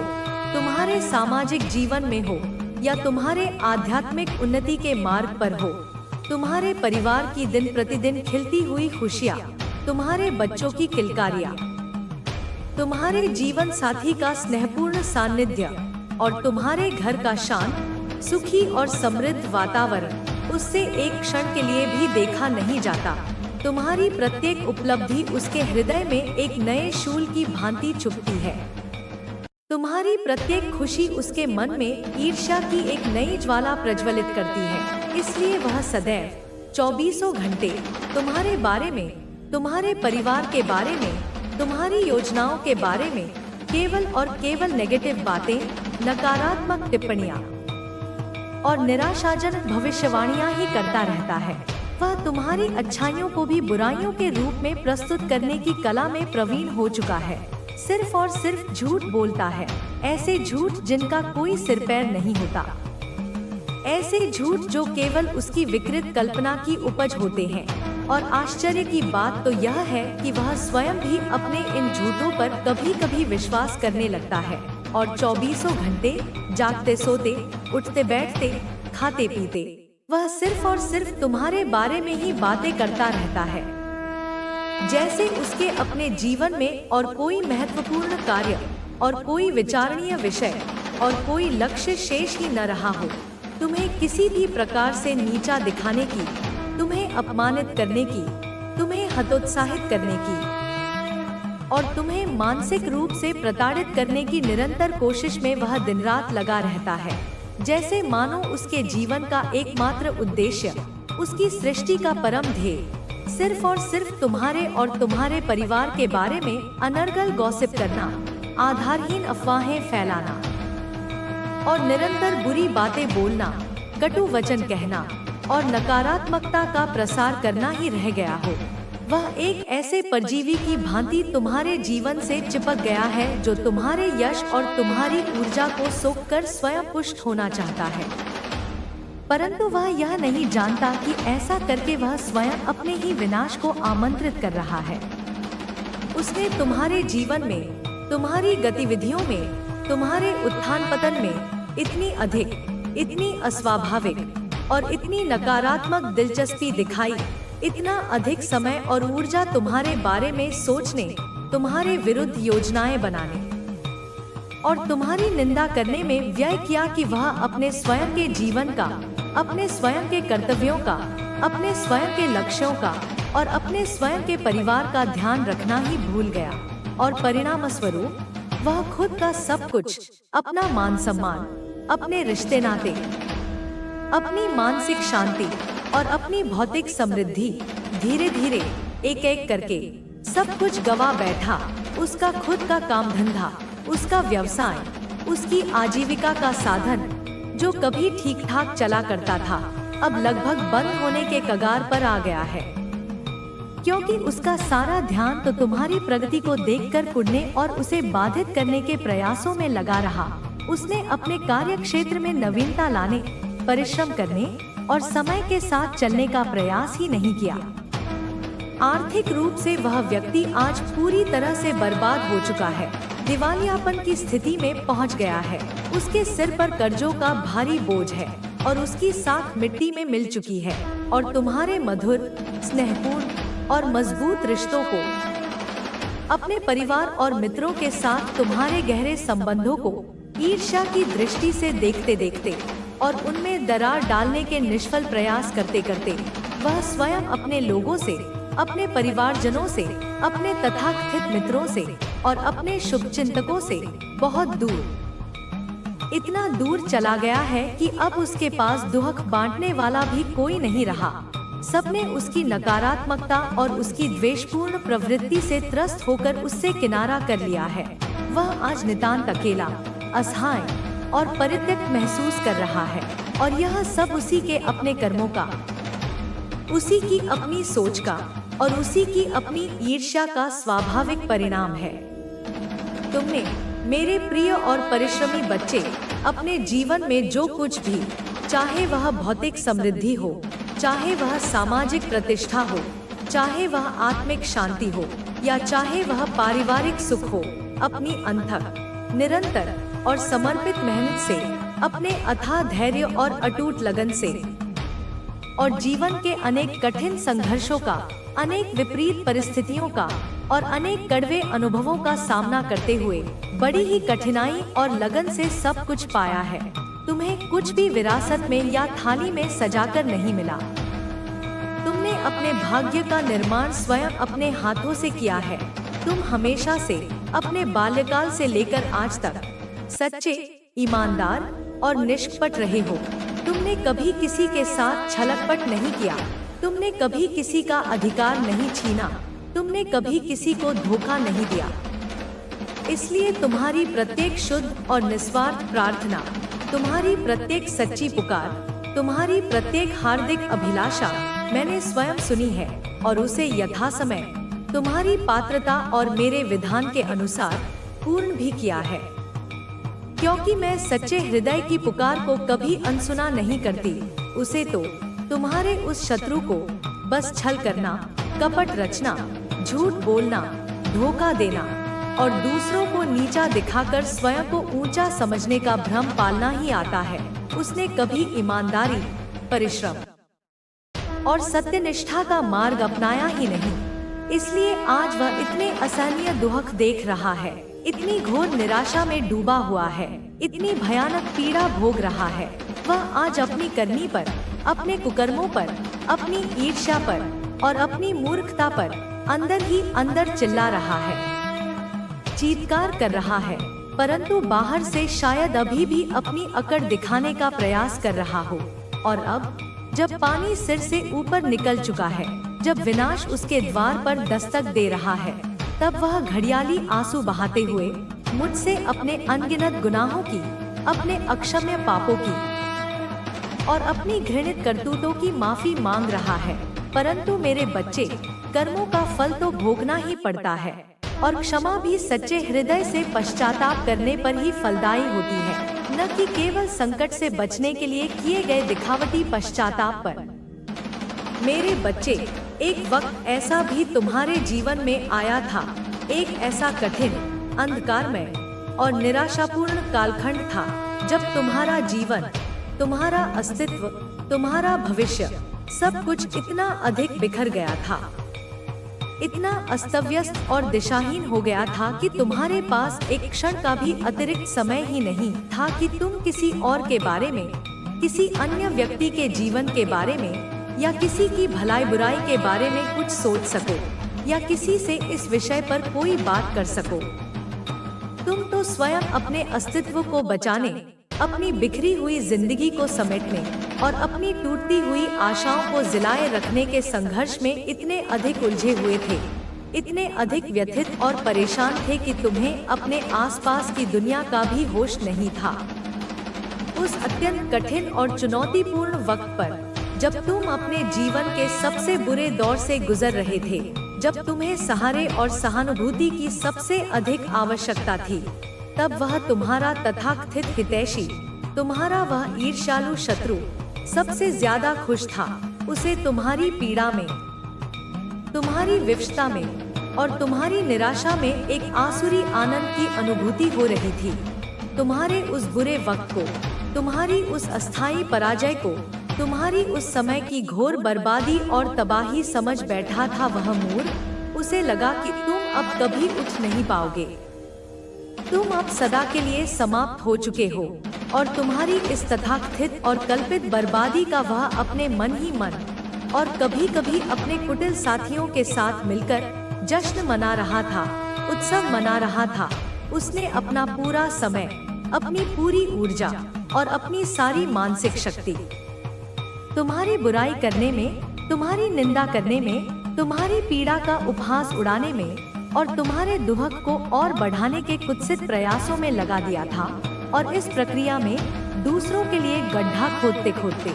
तुम्हारे सामाजिक जीवन में हो या तुम्हारे आध्यात्मिक उन्नति के मार्ग पर हो, तुम्हारे परिवार की दिन प्रतिदिन खिलती हुई खुशियाँ, तुम्हारे बच्चों की किलकारियाँ, तुम्हारे जीवन साथी का स्नेहपूर्ण सानिध्य और तुम्हारे घर का शांत, सुखी और समृद्ध वातावरण उससे एक क्षण के लिए भी देखा नहीं जाता। तुम्हारी प्रत्येक उपलब्धि उसके हृदय में एक नए शूल की भांति चुभती है। तुम्हारी प्रत्येक खुशी उसके मन में ईर्ष्या की एक नई ज्वाला प्रज्वलित करती है। इसलिए वह सदैव 24 घंटे तुम्हारे बारे में, तुम्हारे परिवार के बारे में, तुम्हारी योजनाओं के बारे में केवल और केवल नेगेटिव बातें, नकारात्मक टिप्पणियां और निराशाजनक भविष्यवाणियां ही करता रहता है। वह तुम्हारी अच्छाइयों को भी बुराइयों के रूप में प्रस्तुत करने की कला में प्रवीण हो चुका है। सिर्फ और सिर्फ झूठ बोलता है, ऐसे झूठ जिनका कोई सिर पैर नहीं होता, ऐसे झूठ जो केवल उसकी विकृत कल्पना की उपज होते हैं। और आश्चर्य की बात तो यह है कि वह स्वयं भी अपने इन झूठों पर कभी कभी विश्वास करने लगता है और 24 घंटे जागते सोते, उठते बैठते, खाते पीते, वह सिर्फ और सिर्फ तुम्हारे बारे में ही बातें करता रहता है, जैसे उसके अपने जीवन में और कोई महत्वपूर्ण कार्य और कोई विचारणीय विषय और कोई लक्ष्य शेष ही न रहा हो। तुम्हें किसी भी प्रकार से नीचा दिखाने की, तुम्हें अपमानित करने की, तुम्हें हतोत्साहित करने की और तुम्हें मानसिक रूप से प्रताड़ित करने की निरंतर कोशिश में वह दिन रात लगा रहता है, जैसे मानो उसके जीवन का एकमात्र उद्देश्य, उसकी सृष्टि का परम ध्येय सिर्फ और सिर्फ तुम्हारे और तुम्हारे परिवार के बारे में अनर्गल गॉसिप करना, आधारहीन अफवाहें फैलाना और निरंतर बुरी बातें बोलना, कटु वचन कहना और नकारात्मकता का प्रसार करना ही रह गया हो। वह एक ऐसे परजीवी की भांति तुम्हारे जीवन से चिपक गया है जो तुम्हारे यश और तुम्हारी ऊर्जा को सोखकर स्वयं पुष्ट होना चाहता है, परंतु वह यह नहीं जानता कि ऐसा करके वह स्वयं अपने ही विनाश को आमंत्रित कर रहा है। उसने तुम्हारे जीवन में, तुम्हारी गतिविधियों में, तुम्हारे उत्थान पतन में इतनी अधिक, इतनी अस्वाभाविक और इतनी नकारात्मक दिलचस्पी दिखाई, इतना अधिक समय और ऊर्जा तुम्हारे बारे में सोचने, तुम्हारे विरुद्ध योजनाएं बनाने और तुम्हारी निंदा करने में व्यय किया कि वह अपने स्वयं के जीवन का, अपने स्वयं के कर्तव्यों का, अपने स्वयं के लक्ष्यों का और अपने स्वयं के परिवार का ध्यान रखना ही भूल गया और परिणाम स्वरूप वह खुद का सब कुछ, अपना मान सम्मान, अपने रिश्ते नाते, अपनी मानसिक शांति और अपनी भौतिक समृद्धि धीरे धीरे एक एक करके सब कुछ गवा बैठा। उसका खुद का काम धंधा, उसका व्यवसाय, उसकी आजीविका का साधन जो कभी ठीक ठाक चला करता था, अब लगभग बंद होने के कगार पर आ गया है, क्योंकि उसका सारा ध्यान तो तुम्हारी प्रगति को देखकर कुढ़ने और उसे बाधित करने के प्रयासों में लगा रहा। उसने अपने कार्य क्षेत्र में नवीनता लाने, परिश्रम करने और समय के साथ चलने का प्रयास ही नहीं किया। आर्थिक रूप से वह व्यक्ति आज पूरी तरह से बर्बाद हो चुका है, दिवालियापन की स्थिति में पहुंच गया है। उसके सिर पर कर्जों का भारी बोझ है और उसकी साख मिट्टी में मिल चुकी है और तुम्हारे मधुर, स्नेहपूर्ण और मजबूत रिश्तों को, अपने परिवार और मित्रों के साथ तुम्हारे गहरे संबंधों को ईर्ष्या की दृष्टि से देखते देखते और उनमें दरार डालने के निष्फल प्रयास करते करते वह स्वयं अपने लोगों से, अपने परिवारजनों से, अपने तथाकथित मित्रों से और अपने शुभचिंतकों से बहुत दूर, इतना दूर चला गया है कि अब उसके पास दुख बांटने वाला भी कोई नहीं रहा। सबने उसकी नकारात्मकता और उसकी द्वेषपूर्ण प्रवृत्ति से त्रस्त होकर उससे किनारा कर लिया है। वह आज नितांत अकेला, असहाय और परित्यक्त महसूस कर रहा है और यह सब उसी के अपने कर्मों का, उसी की अपनी सोच का और उसी की अपनी ईर्ष्या का स्वाभाविक परिणाम है। तुमने, मेरे प्रिय और परिश्रमी बच्चे, अपने जीवन में जो कुछ भी, चाहे वह भौतिक समृद्धि हो, चाहे वह सामाजिक प्रतिष्ठा हो, चाहे वह आत्मिक शांति हो या चाहे वह पारिवारिक सुख हो, अपनी अथक, निरंतर और समर्पित मेहनत से, अपने अथाह धैर्य और अटूट लगन से और जीवन के अनेक कठिन संघर्षों का, अनेक विपरीत परिस्थितियों का और अनेक कड़वे अनुभवों का सामना करते हुए बड़ी ही कठिनाई और लगन से सब कुछ पाया है। तुम्हें कुछ भी विरासत में या थाली में सजाकर नहीं मिला। तुमने अपने भाग्य का निर्माण स्वयं अपने हाथों से किया है। तुम हमेशा से, अपने बाल्यकाल से लेकर आज तक सच्चे, ईमानदार और निष्कपट रहे हो। तुमने कभी किसी के साथ छलकपट नहीं किया। तुमने कभी किसी का अधिकार नहीं छीना। तुमने कभी किसी को धोखा नहीं दिया। इसलिए तुम्हारी प्रत्येक शुद्ध और निस्वार्थ प्रार्थना, तुम्हारी प्रत्येक सच्ची पुकार, तुम्हारी प्रत्येक हार्दिक अभिलाषा मैंने स्वयं सुनी है और उसे यथासमय तुम्हारी पात्रता और मेरे विधान के अनुसार पूर्ण भी किया है। क्योंकि मैं सच्चे हृदय की पुकार को कभी अनसुना नहीं करती। उसे तो तुम्हारे उस शत्रु को बस छल करना, कपट रचना, झूठ बोलना, धोखा देना और दूसरों को नीचा दिखाकर स्वयं को ऊंचा समझने का भ्रम पालना ही आता है। उसने कभी ईमानदारी, परिश्रम और सत्यनिष्ठा का मार्ग अपनाया ही नहीं। इसलिए आज वह इतने असहनीय दुख देख रहा है, इतनी घोर निराशा में डूबा हुआ है, इतनी भयानक पीड़ा भोग रहा है। वह आज अपनी करनी पर, अपने कुकर्मों पर, अपनी ईर्ष्या पर और अपनी मूर्खता पर अंदर ही अंदर चिल्ला रहा है, चीत्कार कर रहा है, परंतु बाहर से शायद अभी भी अपनी अकड़ दिखाने का प्रयास कर रहा हो। और अब जब पानी सिर से ऊपर निकल चुका है, जब विनाश उसके द्वार पर दस्तक दे रहा है, तब वह घड़ियाली आंसू बहाते हुए मुझसे अपने अनगिनत गुनाहों की, अपने अक्षम्य पापों की और अपनी घृणित करतूतों की माफी मांग रहा है। परंतु मेरे बच्चे, कर्मों का फल तो भोगना ही पड़ता है और क्षमा भी सच्चे हृदय से पश्चाताप करने पर ही फलदायी होती है, न कि केवल संकट से बचने के लिए किए गए दिखावटी पश्चाताप पर। मेरे बच्चे, एक वक्त ऐसा भी तुम्हारे जीवन में आया था, एक ऐसा कठिन, अंधकारमय और निराशापूर्ण कालखंड था जब तुम्हारा जीवन, तुम्हारा अस्तित्व, तुम्हारा भविष्य, सब कुछ इतना अधिक बिखर गया था, इतना अस्तव्यस्त और दिशाहीन हो गया था कि तुम्हारे पास एक क्षण का भी अतिरिक्त समय ही नहीं था कि तुम किसी और के बारे में, किसी अन्य व्यक्ति के जीवन के बारे में या किसी की भलाई बुराई के बारे में कुछ सोच सको या किसी से इस विषय पर कोई बात कर सको। तुम तो स्वयं अपने अस्तित्व को बचाने, अपनी बिखरी हुई जिंदगी को समेटने और अपनी टूटती हुई आशाओं को जिलाए रखने के संघर्ष में इतने अधिक उलझे हुए थे, इतने अधिक व्यथित और परेशान थे कि तुम्हें अपने आसपास की दुनिया का भी होश नहीं था। उस अत्यंत कठिन और चुनौतीपूर्ण वक्त पर, जब तुम अपने जीवन के सबसे बुरे दौर से गुजर रहे थे, जब तुम्हें सहारे और सहानुभूति की सबसे अधिक आवश्यकता थी, तब वह तुम्हारा तथाकथित हितैषी, तुम्हारा वह ईर्ष्यालु शत्रु सबसे ज्यादा खुश था। उसे तुम्हारी पीड़ा में, तुम्हारी विवशता में और तुम्हारी निराशा में एक आसुरी आनंद की अनुभूति हो रही थी। तुम्हारे उस बुरे वक्त को, तुम्हारी उस अस्थायी पराजय को, तुम्हारी उस समय की घोर बर्बादी और तबाही समझ बैठा था वह मूर्ख। उसे लगा कि तुम अब कभी उठ नहीं पाओगे, तुम अब सदा के लिए समाप्त हो चुके हो और तुम्हारी इस तथाकथित और कल्पित बर्बादी का वह अपने मन ही मन और कभी कभी अपने कुटिल साथियों के साथ मिलकर जश्न मना रहा था, उत्सव मना रहा था। उसने अपना पूरा समय, अपनी पूरी ऊर्जा और अपनी सारी मानसिक शक्ति तुम्हारी बुराई करने में, तुम्हारी निंदा करने में, तुम्हारी पीड़ा का उपहास उड़ाने में और तुम्हारे दुहक को और बढ़ाने के कुत्सित प्रयासों में लगा दिया था और इस प्रक्रिया में दूसरों के लिए गड्ढा खोदते खोदते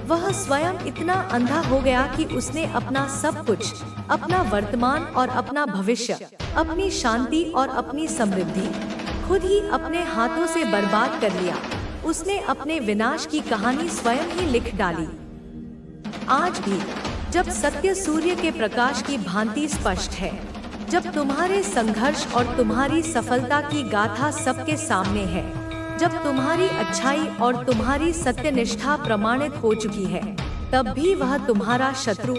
वह स्वयं इतना अंधा हो गया कि उसने अपना सब कुछ, अपना वर्तमान और अपना भविष्य, अपनी शांति और अपनी समृद्धि खुद ही अपने हाथों से बर्बाद कर लिया। उसने अपने विनाश की कहानी स्वयं ही लिख डाली। आज भी जब सत्य सूर्य के प्रकाश की भांति स्पष्ट है, जब तुम्हारे संघर्ष और तुम्हारी सफलता की गाथा सबके सामने है, जब तुम्हारी अच्छाई और तुम्हारी सत्यनिष्ठा प्रमाणित हो चुकी है, तब भी वह तुम्हारा शत्रु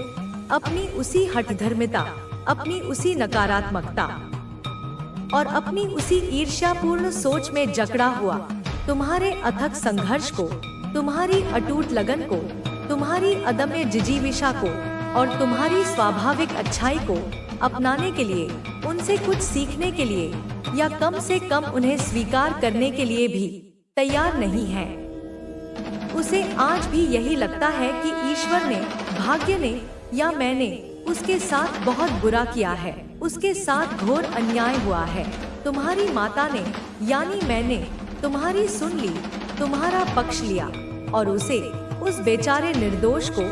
अपनी उसी हठधर्मिता, अपनी उसी नकारात्मकता और अपनी उसी ईर्ष्यापूर्ण सोच में जकड़ा हुआ तुम्हारे अथक संघर्ष को, तुम्हारी अटूट लगन को, तुम्हारी अदम्य जिजीविषा को और तुम्हारी स्वाभाविक अच्छाई को अपनाने के लिए, उनसे कुछ सीखने के लिए या कम से कम उन्हें स्वीकार करने के लिए भी तैयार नहीं है। उसे आज भी यही लगता है कि ईश्वर ने, भाग्य ने या मैंने उसके साथ बहुत बुरा किया है, उसके साथ घोर अन्याय हुआ है। तुम्हारी माता ने यानी मैंने तुम्हारी सुन ली, तुम्हारा पक्ष लिया और उसे, उस बेचारे निर्दोष को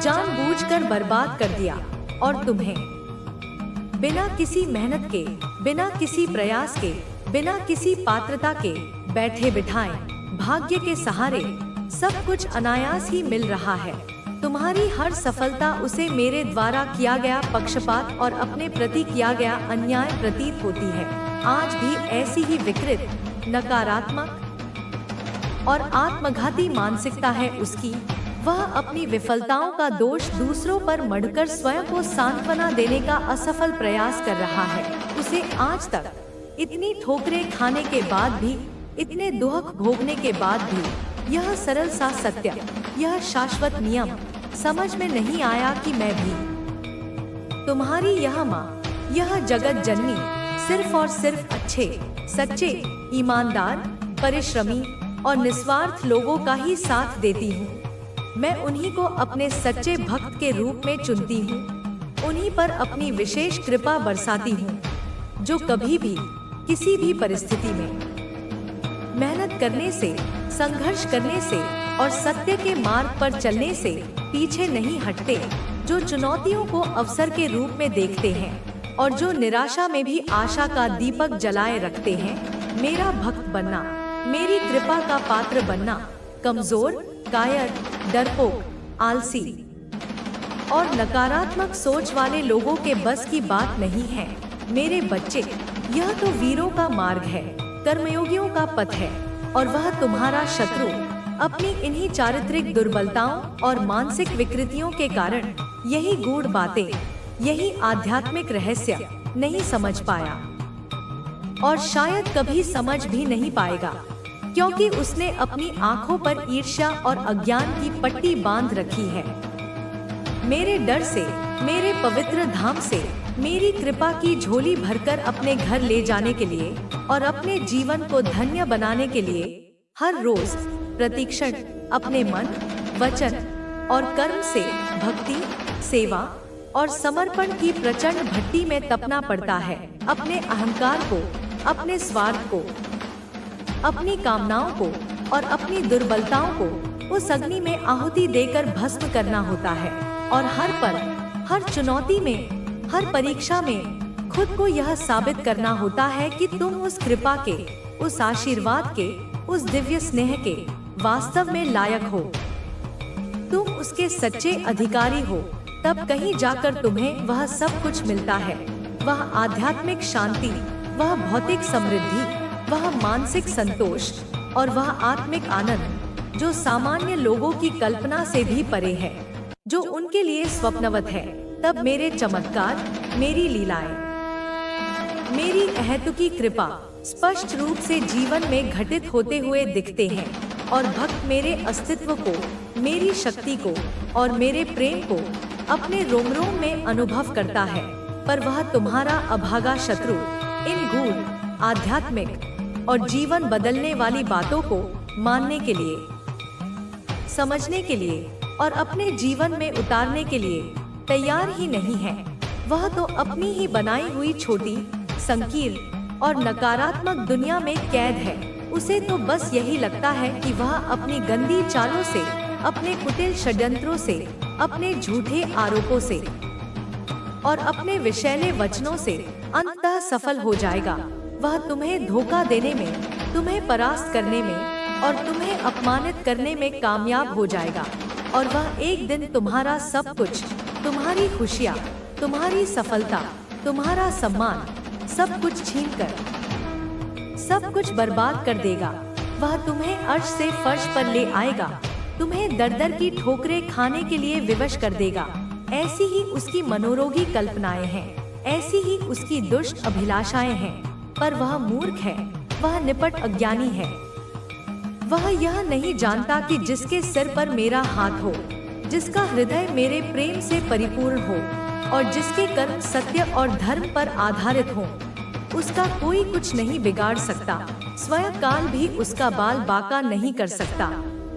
जानबूझकर बर्बाद कर दिया और तुम्हें बिना किसी मेहनत के, बिना किसी प्रयास के, बिना किसी पात्रता के बैठे बिठाए भाग्य के सहारे सब कुछ अनायास ही मिल रहा है। तुम्हारी हर सफलता उसे मेरे द्वारा किया गया पक्षपात और अपने प्रति किया गया अन्याय प्रतीत होती है। आज भी ऐसी ही विकृत, नकारात्मक और आत्मघाती मानसिकता है उसकी। वह अपनी विफलताओं का दोष दूसरों पर मढ़कर स्वयं को सांत्वना देने का असफल प्रयास कर रहा है। उसे आज तक इतनी ठोकरें खाने के बाद भी, इतने दुख भोगने के बाद भी यह सरल सा सत्य, यह शाश्वत नियम समझ में नहीं आया कि मैं भी तुम्हारी यह माँ, यह जगत जननी सिर्फ और सिर्फ अच्छे, सच्चे, ईमानदार, परिश्रमी और निस्वार्थ लोगों का ही साथ देती हूँ। मैं उन्हीं को अपने सच्चे भक्त के रूप में चुनती हूँ। उन्हीं पर अपनी विशेष कृपा बरसाती हूँ, जो कभी भी किसी भी परिस्थिति में मेहनत करने से, संघर्ष करने से और सत्य के मार्ग पर चलने से पीछे नहीं हटते, जो चुनौतियों को अवसर के रूप में देखते हैं और जो निराशा में भी आशा का दीपक जलाए रखते हैं। मेरा भक्त बनना, मेरी कृपा का पात्र बनना कमजोर, कायर, डरपोक, आलसी और नकारात्मक सोच वाले लोगों के बस की बात नहीं है। मेरे बच्चे, यह तो वीरों का मार्ग है, कर्मयोगियों का पथ है और वह तुम्हारा शत्रु अपनी इन्हीं चारित्रिक दुर्बलताओं और मानसिक विकृतियों के कारण यही गूढ़ बातें, यही आध्यात्मिक रहस्य नहीं समझ पाया और शायद कभी समझ भी नहीं पाएगा, क्योंकि उसने अपनी आंखों पर ईर्ष्या और अज्ञान की पट्टी बांध रखी है। मेरे डर से, मेरे पवित्र धाम से मेरी कृपा की झोली भरकर अपने घर ले जाने के लिए और अपने जीवन को धन्य बनाने के लिए हर रोज प्रतिक्षण अपने मन, वचन और कर्म से भक्ति, सेवा और समर्पण की प्रचंड भट्टी में तपना पड़ता है। अपने अहंकार को, अपने स्वार्थ को, अपनी कामनाओं को और अपनी दुर्बलताओं को उस अग्नि में आहुति देकर भस्म करना होता है और हर पल, हर चुनौती में, हर परीक्षा में खुद को यह साबित करना होता है कि तुम उस कृपा के, उस आशीर्वाद के, उस दिव्य स्नेह के वास्तव में लायक हो। तुम उसके सच्चे अधिकारी हो, तब कहीं जाकर तुम्हें वह सब कुछ मिलता है। वह आध्यात्मिक शांति, वह भौतिक समृद्धि, वह मानसिक संतोष और वह आत्मिक आनंद जो सामान्य लोगों की कल्पना से भी परे है, जो उनके लिए स्वप्नवत है। तब मेरे चमत्कार, मेरी लीलाएं, मेरी अहेतुकी कृपा स्पष्ट रूप से जीवन में घटित होते हुए दिखते हैं और भक्त मेरे अस्तित्व को, मेरी शक्ति को और मेरे प्रेम को अपने रोम रोम में अनुभव करता है। पर वह तुम्हारा अभागा शत्रु इन गूढ़, आध्यात्मिक और जीवन बदलने वाली बातों को मानने के लिए, समझने के लिए और अपने जीवन में उतारने के लिए तैयार ही नहीं है। वह तो अपनी ही बनाई हुई छोटी, संकीर्ण और नकारात्मक दुनिया में कैद है। उसे तो बस यही लगता है कि वह अपनी गंदी चालों से, अपने कुटिल षड्यंत्रों से, अपने झूठे आरोपों से और अपने विषैले वचनों से अंततः सफल हो जाएगा। वह तुम्हें धोखा देने में, तुम्हें परास्त करने में और तुम्हें अपमानित करने में कामयाब हो जाएगा और वह एक दिन तुम्हारा सब कुछ, तुम्हारी खुशियाँ, तुम्हारी सफलता, तुम्हारा सम्मान, सब कुछ छीनकर सब कुछ बर्बाद कर देगा। वह तुम्हें अर्श से फर्श पर ले आएगा, तुम्हें दर दर की ठोकरें खाने के लिए विवश कर देगा। ऐसी ही उसकी मनोरोगी कल्पनाएं हैं, ऐसी ही उसकी दुष्ट अभिलाषाएं हैं। पर वह मूर्ख है, वह निपट अज्ञानी है। वह यह नहीं जानता कि जिसके सिर पर मेरा हाथ हो, जिसका हृदय मेरे प्रेम से परिपूर्ण हो और जिसके कर्म सत्य और धर्म पर आधारित हो, उसका कोई कुछ नहीं बिगाड़ सकता। स्वयं काल भी उसका बाल बांका नहीं कर सकता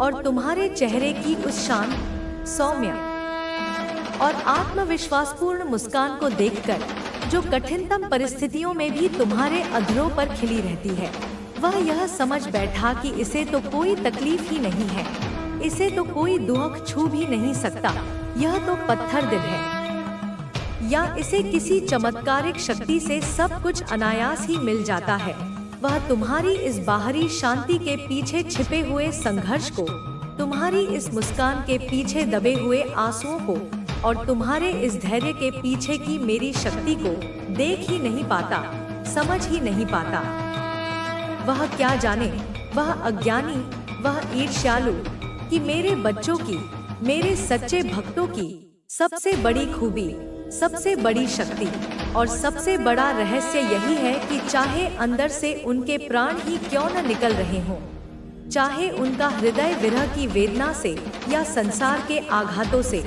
और तुम्हारे चेहरे की उस शांत, सौम्य और आत्मविश्वासपूर्ण मुस्कान को देखकर, जो कठिनतम परिस्थितियों में भी तुम्हारे अधरों पर खिली रहती है, वह यह समझ बैठा कि इसे तो कोई तकलीफ ही नहीं है, इसे तो कोई दुख छू भी नहीं सकता, यह तो पत्थर दिल है, या इसे किसी चमत्कारिक शक्ति से सब कुछ अनायास ही मिल जाता है। वह तुम्हारी इस बाहरी शांति के पीछे छिपे हुए संघर्ष को, तुम्हारी इस मुस्कान के पीछे दबे हुए आंसुओं को और तुम्हारे इस धैर्य के पीछे की मेरी शक्ति को देख ही नहीं पाता, समझ ही नहीं पाता। वह क्या जाने, वह अज्ञानी, वह ईर्ष्यालु कि मेरे बच्चों की, मेरे सच्चे भक्तों की सबसे बड़ी खूबी, सबसे बड़ी शक्ति और सबसे बड़ा रहस्य यही है कि चाहे अंदर से उनके प्राण ही क्यों न निकल रहे हों, चाहे उनका हृदय विरह की वेदना से या संसार के आघातों से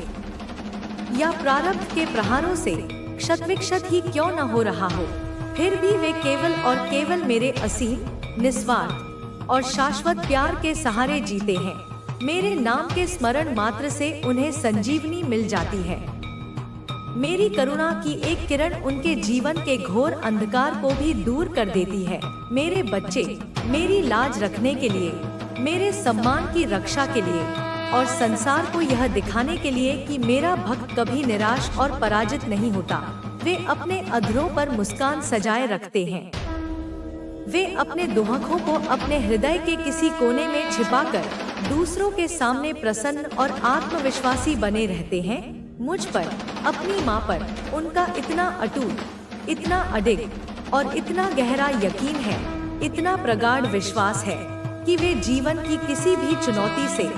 या प्रारब्ध के प्रहारों से क्षत-विक्षत ही क्यों न हो रहा हो, फिर भी वे केवल और केवल मेरे असीम, निस्वार्थ और शाश्वत प्यार के सहारे जीते हैं। मेरे नाम के स्मरण मात्र से उन्हें संजीवनी मिल जाती है। मेरी करुणा की एक किरण उनके जीवन के घोर अंधकार को भी दूर कर देती है। मेरे बच्चे मेरी लाज रखने के लिए, मेरे सम्मान की रक्षा के लिए और संसार को यह दिखाने के लिए कि मेरा भक्त कभी निराश और पराजित नहीं होता, वे अपने अधरों पर मुस्कान सजाए रखते हैं। वे अपने दुहकों को अपने हृदय के किसी कोने में छिपाकर दूसरों के सामने प्रसन्न और आत्मविश्वासी बने रहते हैं। मुझ पर, अपनी माँ पर उनका इतना अटूट, इतना अडिग और इतना गहरा यकीन है, इतना प्रगाढ़ विश्वास है कि वे जीवन की किसी भी चुनौती से,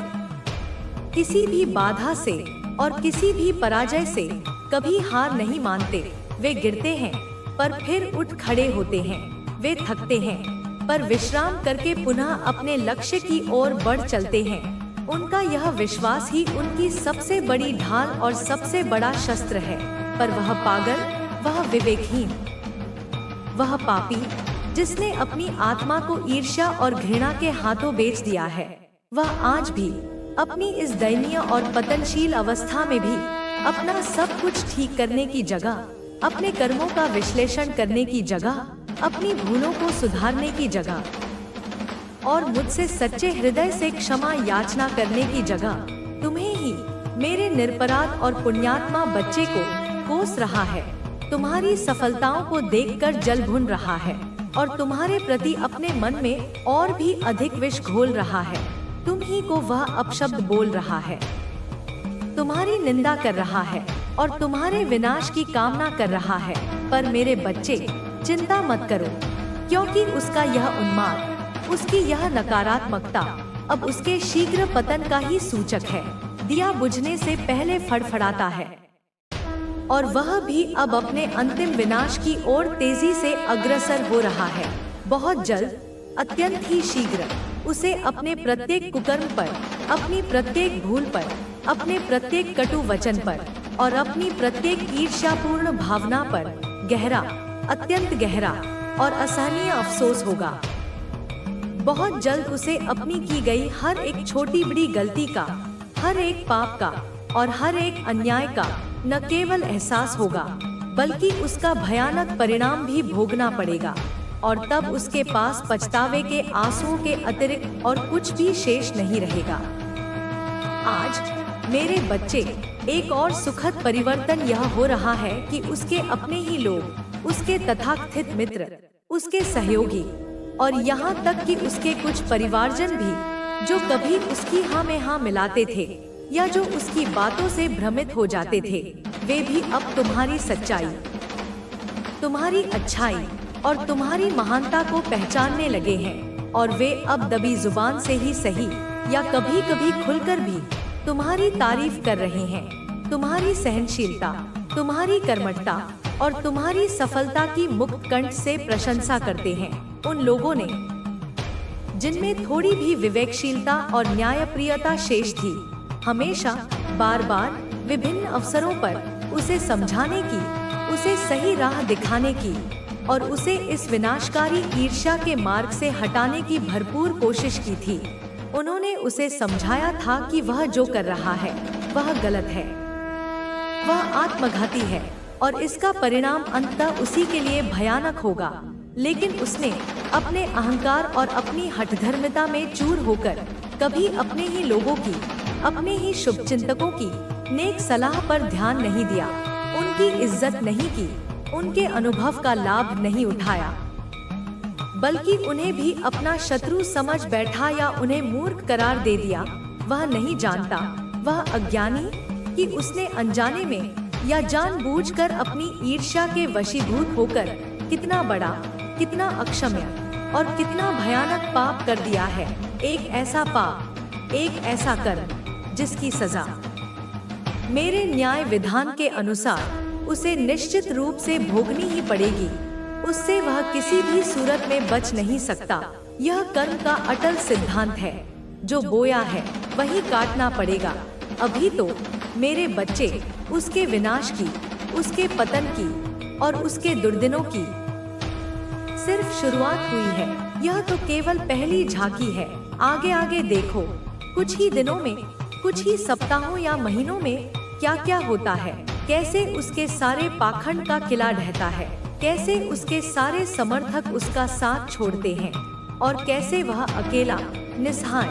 किसी भी बाधा से और किसी भी पराजय से कभी हार नहीं मानते। वे गिरते हैं पर फिर उठ खड़े होते हैं, वे थकते हैं पर विश्राम करके पुनः अपने लक्ष्य की ओर बढ़ चलते हैं। उनका यह विश्वास ही उनकी सबसे बड़ी ढाल और सबसे बड़ा शस्त्र है। पर वह पागल, वह विवेकहीन, वह पापी जिसने अपनी आत्मा को ईर्ष्या और घृणा के हाथों बेच दिया है, वह आज भी अपनी इस दयनीय और पतनशील अवस्था में भी अपना सब कुछ ठीक करने की जगह, अपने कर्मों का विश्लेषण करने की जगह, अपनी भूलों को सुधारने की जगह और मुझसे सच्चे हृदय से क्षमा याचना करने की जगह तुम्हें ही, मेरे निरपराध और पुण्यात्मा बच्चे को कोस रहा है। तुम्हारी सफलताओं को देखकर जल भुन रहा है और तुम्हारे प्रति अपने मन में और भी अधिक विष घोल रहा है। तुम ही को वह अपशब्द बोल रहा है, तुम्हारी निंदा कर रहा है और तुम्हारे विनाश की कामना कर रहा है। पर मेरे बच्चे, चिंता मत करो, क्योंकि उसका यह उन्माद, उसकी यह नकारात्मकता अब उसके शीघ्र पतन का ही सूचक है। दिया बुझने से पहले फड़फड़ाता है और वह भी अब अपने अंतिम विनाश की ओर तेजी से अग्रसर हो रहा है। बहुत जल्द, अत्यंत ही शीघ्र, उसे अपने प्रत्येक कुकर्म पर, अपनी प्रत्येक भूल पर, अपने प्रत्येक कटु वचन पर और अपनी प्रत्येक ईर्ष्यापूर्ण भावना पर गहरा, अत्यंत गहरा और असहनीय अफसोस होगा। बहुत जल्द उसे अपनी की गई हर एक छोटी बड़ी गलती का, हर एक पाप का और हर एक अन्याय का न केवल एहसास होगा, बल्कि उसका भयानक परिणाम भी भोगना पड़ेगा। और तब उसके पास पछतावे के आंसुओं के अतिरिक्त और कुछ भी शेष नहीं रहेगा। आज मेरे बच्चे, एक और सुखद परिवर्तन यह हो रहा है कि उसके अपने ही लोग, उसके तथाकथित मित्र, उसके सहयोगी और यहाँ तक कि उसके कुछ परिवारजन भी, जो कभी उसकी हाँ में हाँ मिलाते थे या जो उसकी बातों से भ्रमित हो जाते थे, वे भी अब तुम्हारी सच्चाई, तुम्हारी अच्छाई और तुम्हारी महानता को पहचानने लगे हैं। और वे अब दबी जुबान से ही सही या कभी कभी खुलकर भी तुम्हारी तारीफ कर रहे हैं। तुम्हारी सहनशीलता, तुम्हारी कर्मठता और तुम्हारी सफलता की मुक्त कंठ से प्रशंसा करते हैं। उन लोगों ने, जिनमें थोड़ी भी विवेकशीलता और न्यायप्रियता शेष थी, हमेशा बार बार विभिन्न अवसरों पर उसे समझाने की, उसे सही राह दिखाने की और उसे इस विनाशकारी ईर्ष्या के मार्ग से हटाने की भरपूर कोशिश की थी। उन्होंने उसे समझाया था कि वह जो कर रहा है वह गलत है, वह आत्मघाती है और इसका परिणाम अंततः उसी के लिए भयानक होगा। लेकिन उसने अपने अहंकार और अपनी हठधर्मिता में चूर होकर कभी अपने ही लोगों की, अपने ही शुभचिंतकों की नेक सलाह पर ध्यान नहीं दिया, उनकी इज्जत नहीं की, उनके अनुभव का लाभ नहीं उठाया, बल्कि उन्हें भी अपना शत्रु समझ बैठा या उन्हें मूर्ख करार दे दिया। वह नहीं जानता, वह अज्ञानी, कि उसने अनजाने में या जानबूझकर अपनी ईर्ष्या के वशीभूत होकर कितना बड़ा, कितना अक्षम्य और कितना भयानक पाप कर दिया है। एक ऐसा पाप, एक ऐसा कर्म जिसकी सजा मेरे न्याय विधान के अनुसार उसे निश्चित रूप से भोगनी ही पड़ेगी। उससे वह किसी भी सूरत में बच नहीं सकता। यह कर्म का अटल सिद्धांत है, जो बोया है वही काटना पड़ेगा। अभी तो मेरे बच्चे उसके विनाश की, उसके पतन की और उसके दुर्दिनों की सिर्फ शुरुआत हुई है। यह तो केवल पहली झांकी है। आगे आगे देखो, कुछ ही दिनों में, कुछ ही सप्ताहों या महीनों में क्या क्या होता है, कैसे उसके सारे पाखंड का किला ढहता है, कैसे उसके सारे समर्थक उसका साथ छोड़ते हैं और कैसे वह अकेला, निस्सहाय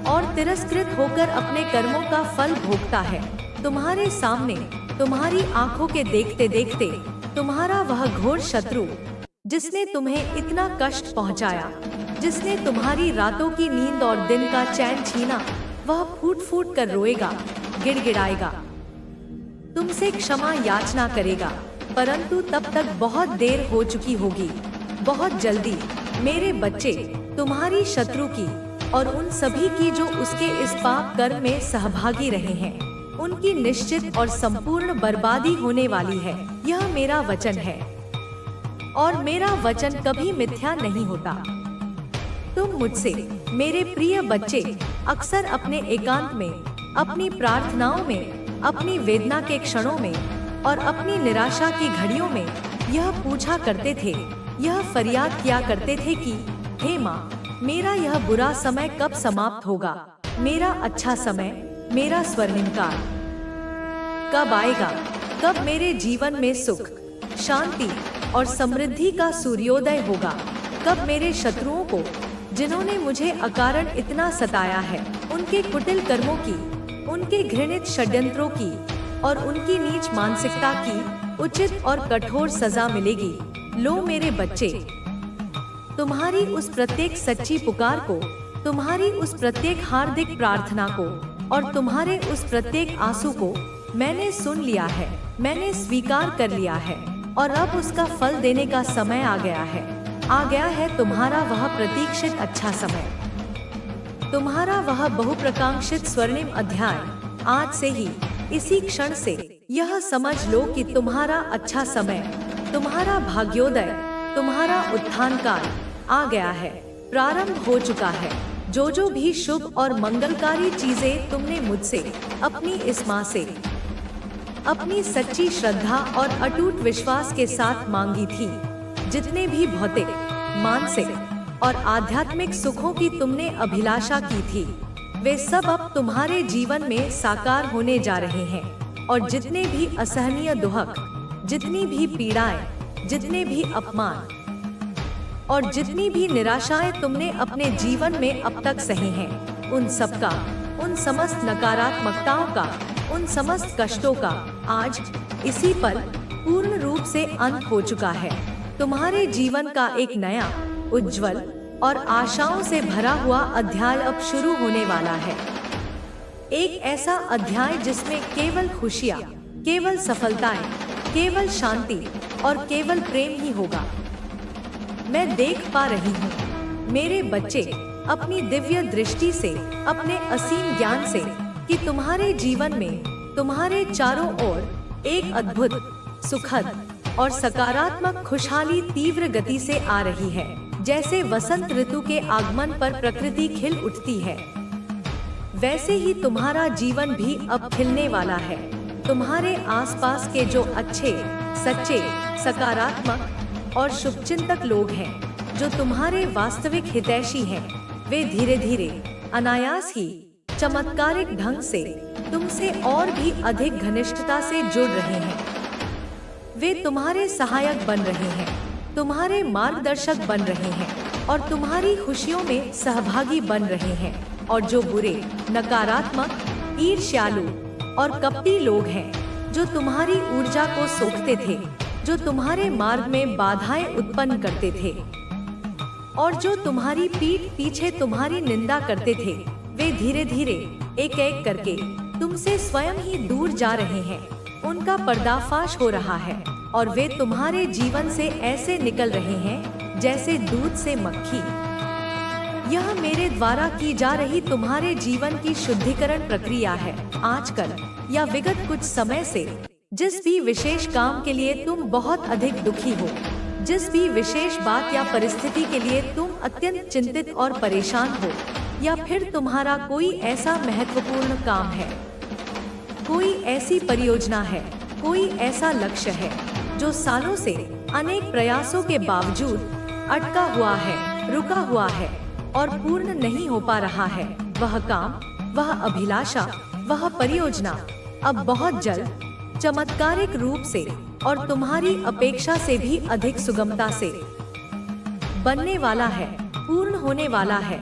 और तिरस्कृत होकर अपने कर्मों का फल भोगता है। तुम्हारे सामने, तुम्हारी आंखों के देखते देखते तुम्हारा वह घोर शत्रु, जिसने तुम्हें इतना कष्ट पहुंचाया, जिसने तुम्हारी रातों की नींद और दिन का चैन छीना, वह फूट फूट कर रोएगा, गिड़गिड़ाएगा, तुमसे क्षमा याचना करेगा, परंतु तब तक बहुत देर हो चुकी होगी। बहुत जल्दी मेरे बच्चे तुम्हारी शत्रु की और उन सभी की जो उसके इस पाप कर्म में सहभागी रहे हैं, उनकी निश्चित और संपूर्ण बर्बादी होने वाली है। यह मेरा वचन है और मेरा वचन कभी मिथ्या नहीं होता। तुम मुझसे, मेरे प्रिय बच्चे, अक्सर अपने एकांत में, अपनी प्रार्थनाओं में, अपनी वेदना के क्षणों में और अपनी निराशा की घड़ियों में यह पूछा करते थे, यह फरियाद किया करते थे कि हे माँ, मेरा यह बुरा समय कब समाप्त होगा, मेरा अच्छा समय, मेरा स्वर्णिम काल कब आएगा, कब मेरे जीवन में सुख, शांति और समृद्धि का सूर्योदय होगा, कब मेरे शत्रुओं को, जिन्होंने मुझे अकारण इतना सताया है, उनके कुटिल कर्मों की, उनके घृणित षड्यंत्रों की और उनकी नीच मानसिकता की उचित और कठोर सजा मिलेगी। लो मेरे बच्चे, तुम्हारी उस प्रत्येक सच्ची पुकार को, तुम्हारी उस प्रत्येक हार्दिक प्रार्थना को और तुम्हारे उस प्रत्येक आंसू को मैंने सुन लिया है, मैंने स्वीकार कर लिया है और अब उसका फल देने का समय आ गया है। आ गया है तुम्हारा वह प्रतीक्षित अच्छा समय, तुम्हारा वह बहुप्रकांक्षित स्वर्णिम अध्याय। आज से ही, इसी क्षण से यह समझ लो कि तुम्हारा अच्छा समय, तुम्हारा भाग्योदय, तुम्हारा उत्थान काल आ गया है, प्रारंभ हो चुका है। जो भी शुभ और मंगलकारी चीजें तुमने मुझसे, अपनी इस माँ से, अपनी सच्ची श्रद्धा और अटूट विश्वास के साथ मांगी थी, जितने भी भौतिक, मानसिक और आध्यात्मिक सुखों की तुमने अभिलाषा की थी, वे सब अब तुम्हारे जीवन में साकार होने जा रहे हैं। और जितने भी असहनीय दुख, जितनी भी पीड़ाएं, जितने भी अपमान और जितनी भी निराशाएं तुमने अपने जीवन में अब तक सही हैं, उन सब का, उन समस्त नकारात्मकताओं का, उन समस्त कष्टों का आज इसी पल पूर्ण रूप से अंत हो चुका है। तुम्हारे जीवन का एक नया, उज्जवल और आशाओं से भरा हुआ अध्याय अब शुरू होने वाला है। एक ऐसा अध्याय जिसमें केवल खुशियाँ, केवल सफलताएं, केवल शांति और केवल प्रेम ही होगा। मैं देख पा रही हूँ मेरे बच्चे अपनी दिव्य दृष्टि से, अपने असीम ज्ञान से, कि तुम्हारे जीवन में, तुम्हारे चारों ओर एक अद्भुत, सुखद और सकारात्मक खुशहाली तीव्र गति से आ रही है। जैसे वसंत ऋतु के आगमन पर प्रकृति खिल उठती है, वैसे ही तुम्हारा जीवन भी अब खिलने वाला है। तुम्हारे आसपास के जो अच्छे, सच्चे, सकारात्मक और शुभचिंतक लोग हैं, जो तुम्हारे वास्तविक हितैषी हैं, वे धीरे धीरे, अनायास ही, चमत्कारिक ढंग से तुमसे और भी अधिक घनिष्ठता से जुड़ रहे हैं। वे तुम्हारे सहायक बन रहे हैं, तुम्हारे मार्गदर्शक बन रहे हैं और तुम्हारी खुशियों में सहभागी बन रहे हैं। और जो बुरे, नकारात्मक, ईर्ष्यालु और कपटी लोग हैं, जो तुम्हारी ऊर्जा को सोखते थे, जो तुम्हारे मार्ग में बाधाएं उत्पन्न करते थे और जो तुम्हारी पीठ पीछे तुम्हारी निंदा करते थे, वे धीरे धीरे, एक एक करके तुमसे स्वयं ही दूर जा रहे हैं। उनका पर्दाफाश हो रहा है और वे तुम्हारे जीवन से ऐसे निकल रहे हैं जैसे दूध से मक्खी। यह मेरे द्वारा की जा रही तुम्हारे जीवन की शुद्धिकरण प्रक्रिया है। आजकल या विगत कुछ समय से जिस भी विशेष काम के लिए तुम बहुत अधिक दुखी हो, जिस भी विशेष बात या परिस्थिति के लिए तुम अत्यंत चिंतित और परेशान हो, या फिर तुम्हारा कोई ऐसा महत्वपूर्ण काम है, कोई ऐसी परियोजना है, कोई ऐसा लक्ष्य है जो सालों से अनेक प्रयासों के बावजूद अटका हुआ है, रुका हुआ है और पूर्ण नहीं हो पा रहा है, वह काम, वह अभिलाषा, वह परियोजना अब बहुत जल्द, चमत्कारिक रूप से और तुम्हारी अपेक्षा से भी अधिक सुगमता से बनने वाला है, पूर्ण होने वाला है,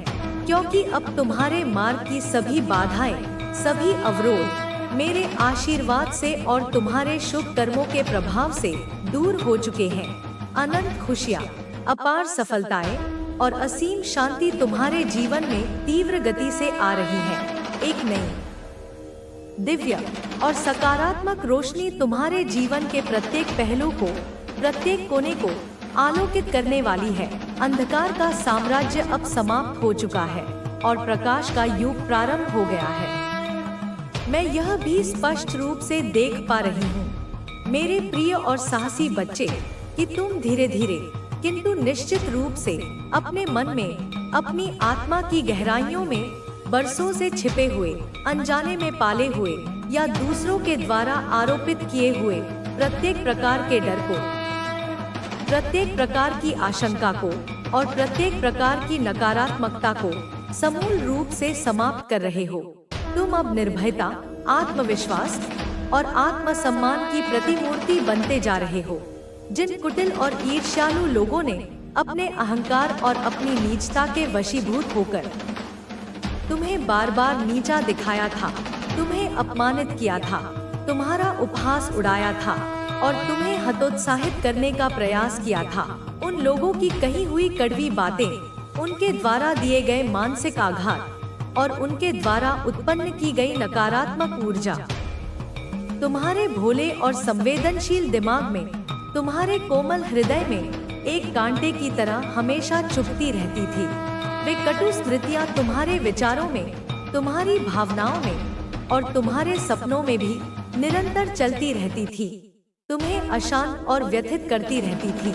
क्योंकि अब तुम्हारे मार्ग की सभी बाधाएं, सभी अवरोध मेरे आशीर्वाद से और तुम्हारे शुभ कर्मों के प्रभाव से दूर हो चुके हैं। अनंत खुशियाँ, अपार सफलताएं और असीम शांति तुम्हारे जीवन में तीव्र गति से आ रही है। एक नई, दिव्य और सकारात्मक रोशनी तुम्हारे जीवन के प्रत्येक पहलू को, प्रत्येक कोने को आलोकित करने वाली है। अंधकार का साम्राज्य अब समाप्त हो चुका है और प्रकाश का युग प्रारंभ हो गया है। मैं यह भी स्पष्ट रूप से देख पा रही हूँ मेरे प्रिय और साहसी बच्चे कि तुम धीरे धीरे किंतु निश्चित रूप से अपने मन में, अपनी आत्मा की गहराइयों में बरसों से छिपे हुए, अनजाने में पाले हुए या दूसरों के द्वारा आरोपित किए हुए प्रत्येक प्रकार के डर को, प्रत्येक प्रकार की आशंका को और प्रत्येक प्रकार की नकारात्मकता को समूल रूप से समाप्त कर रहे हो। तुम अब निर्भयता, आत्मविश्वास और आत्मसम्मान की प्रतिमूर्ति बनते जा रहे हो। जिन कुटिल और ईर्ष्यालु लोगों ने अपने अहंकार और अपनी नीचता के वशीभूत होकर तुम्हें बार बार नीचा दिखाया था, तुम्हें अपमानित किया था, तुम्हारा उपहास उड़ाया था और तुम्हें हतोत्साहित करने का प्रयास किया था, उन लोगों की कही हुई कड़वी बातें, उनके द्वारा दिए गए मानसिक आघात और उनके द्वारा उत्पन्न की गई नकारात्मक ऊर्जा तुम्हारे भोले और संवेदनशील दिमाग में, तुम्हारे कोमल हृदय में एक कांटे की तरह हमेशा चुभती रहती थी। वे कटु स्मृतियां तुम्हारे विचारों में, तुम्हारी भावनाओं में और तुम्हारे सपनों में भी निरंतर चलती रहती थी, तुम्हें अशांत और व्यथित करती रहती थी।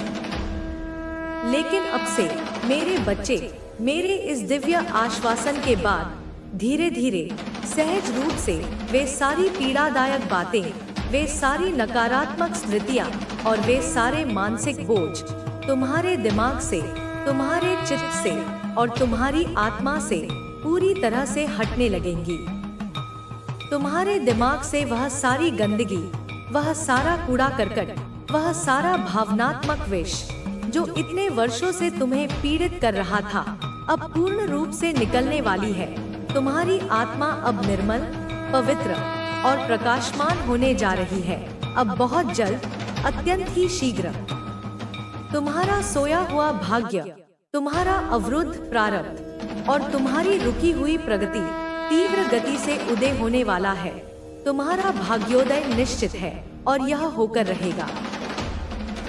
लेकिन अब से मेरे बच्चे, मेरे इस दिव्य आश्वासन के बाद धीरे धीरे सहज रूप से वे सारी पीड़ादायक बातें, वे सारी नकारात्मक स्मृतियां और वे सारे मानसिक बोझ तुम्हारे दिमाग से, तुम्हारे चित्त से और तुम्हारी आत्मा से पूरी तरह से हटने लगेंगी। तुम्हारे दिमाग से वह सारी गंदगी, वह सारा कूड़ा करकट, वह सारा भावनात्मक विष जो इतने वर्षों से तुम्हें पीड़ित कर रहा था, अब पूर्ण रूप से निकलने वाली है। तुम्हारी आत्मा अब निर्मल, पवित्र और प्रकाशमान होने जा रही है। अब बहुत जल्द, अत्यंत ही शीघ्र तुम्हारा सोया हुआ भाग्य, तुम्हारा अवरुद्ध प्रारब्ध और तुम्हारी रुकी हुई प्रगति तीव्र गति से उदय होने वाला है। तुम्हारा भाग्योदय निश्चित है और यह होकर रहेगा।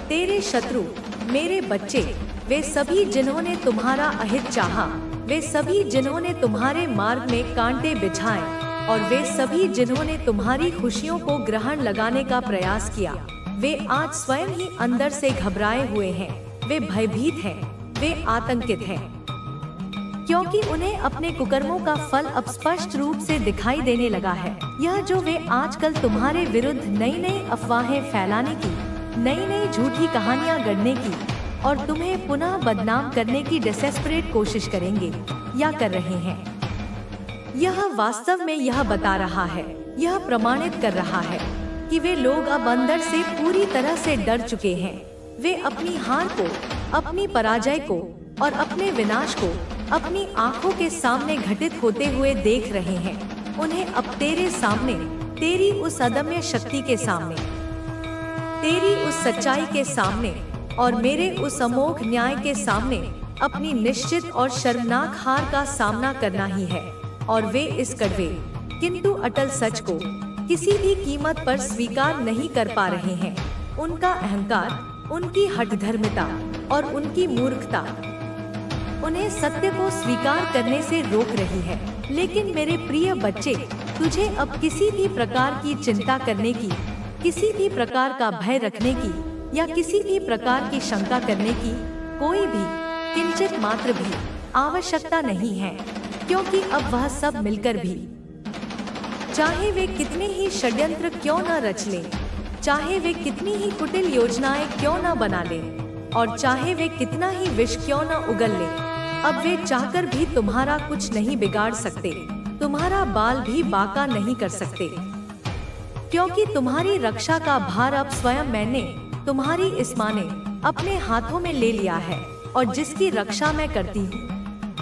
तेरे शत्रु, मेरे बच्चे, वे सभी जिन्होंने तुम्हारा अहित चाहा, वे सभी जिन्होंने तुम्हारे मार्ग में कांटे बिछाए और वे सभी जिन्होंने तुम्हारी खुशियों को ग्रहण लगाने का प्रयास किया, वे आज स्वयं ही अंदर से घबराए हुए हैं। वे भयभीत हैं, वे आतंकित हैं, क्योंकि उन्हें अपने कुकर्मों का फल अब स्पष्ट रूप से दिखाई देने लगा है। यह जो वे आजकल तुम्हारे विरुद्ध नई नई अफवाहें फैलाने की, नई नई झूठी कहानियां गढ़ने की और तुम्हें पुनः बदनाम करने की डेस्परेट कोशिश करेंगे या कर रहे हैं, यह वास्तव में यह बता रहा है, यह प्रमाणित कर रहा है कि वे लोग अब अंदर से पूरी तरह से डर चुके हैं। वे अपनी हार को, अपनी पराजय को और अपने विनाश को अपनी आंखों के सामने घटित होते हुए देख रहे हैं। उन्हें अब तेरे सामने, तेरी उस अदम्य शक्ति के सामने, तेरी उस सच्चाई के सामने और मेरे उस अमोघ न्याय के सामने अपनी निश्चित और शर्मनाक हार का सामना करना ही है। और वे इस कड़वे किंतु अटल सच को किसी भी कीमत पर स्वीकार नहीं कर पा रहे हैं। उनका अहंकार, उनकी हठधर्मिता और उनकी मूर्खता उन्हें सत्य को स्वीकार करने से रोक रही है। लेकिन मेरे प्रिय बच्चे, तुझे अब किसी भी प्रकार की चिंता करने की, किसी भी प्रकार का भय रखने की या किसी भी प्रकार की शंका करने की कोई भी किंचित मात्र भी आवश्यकता नहीं है, क्योंकि अब वह सब मिलकर भी, चाहे वे कितने ही षड्यंत्र क्यों न रच लें, चाहे वे कितनी ही कुटिल योजनाएं क्यों न बना लें और चाहे वे कितना ही विष क्यों न उगल लें, अब वे चाहकर भी तुम्हारा कुछ नहीं बिगाड़ सकते, तुम्हारा बाल भी बांका नहीं कर सकते, क्योंकि तुम्हारी रक्षा का भार अब स्वयं मैंने, तुम्हारी इस माँ ने अपने हाथों में ले लिया है। और जिसकी रक्षा मैं करती हूँ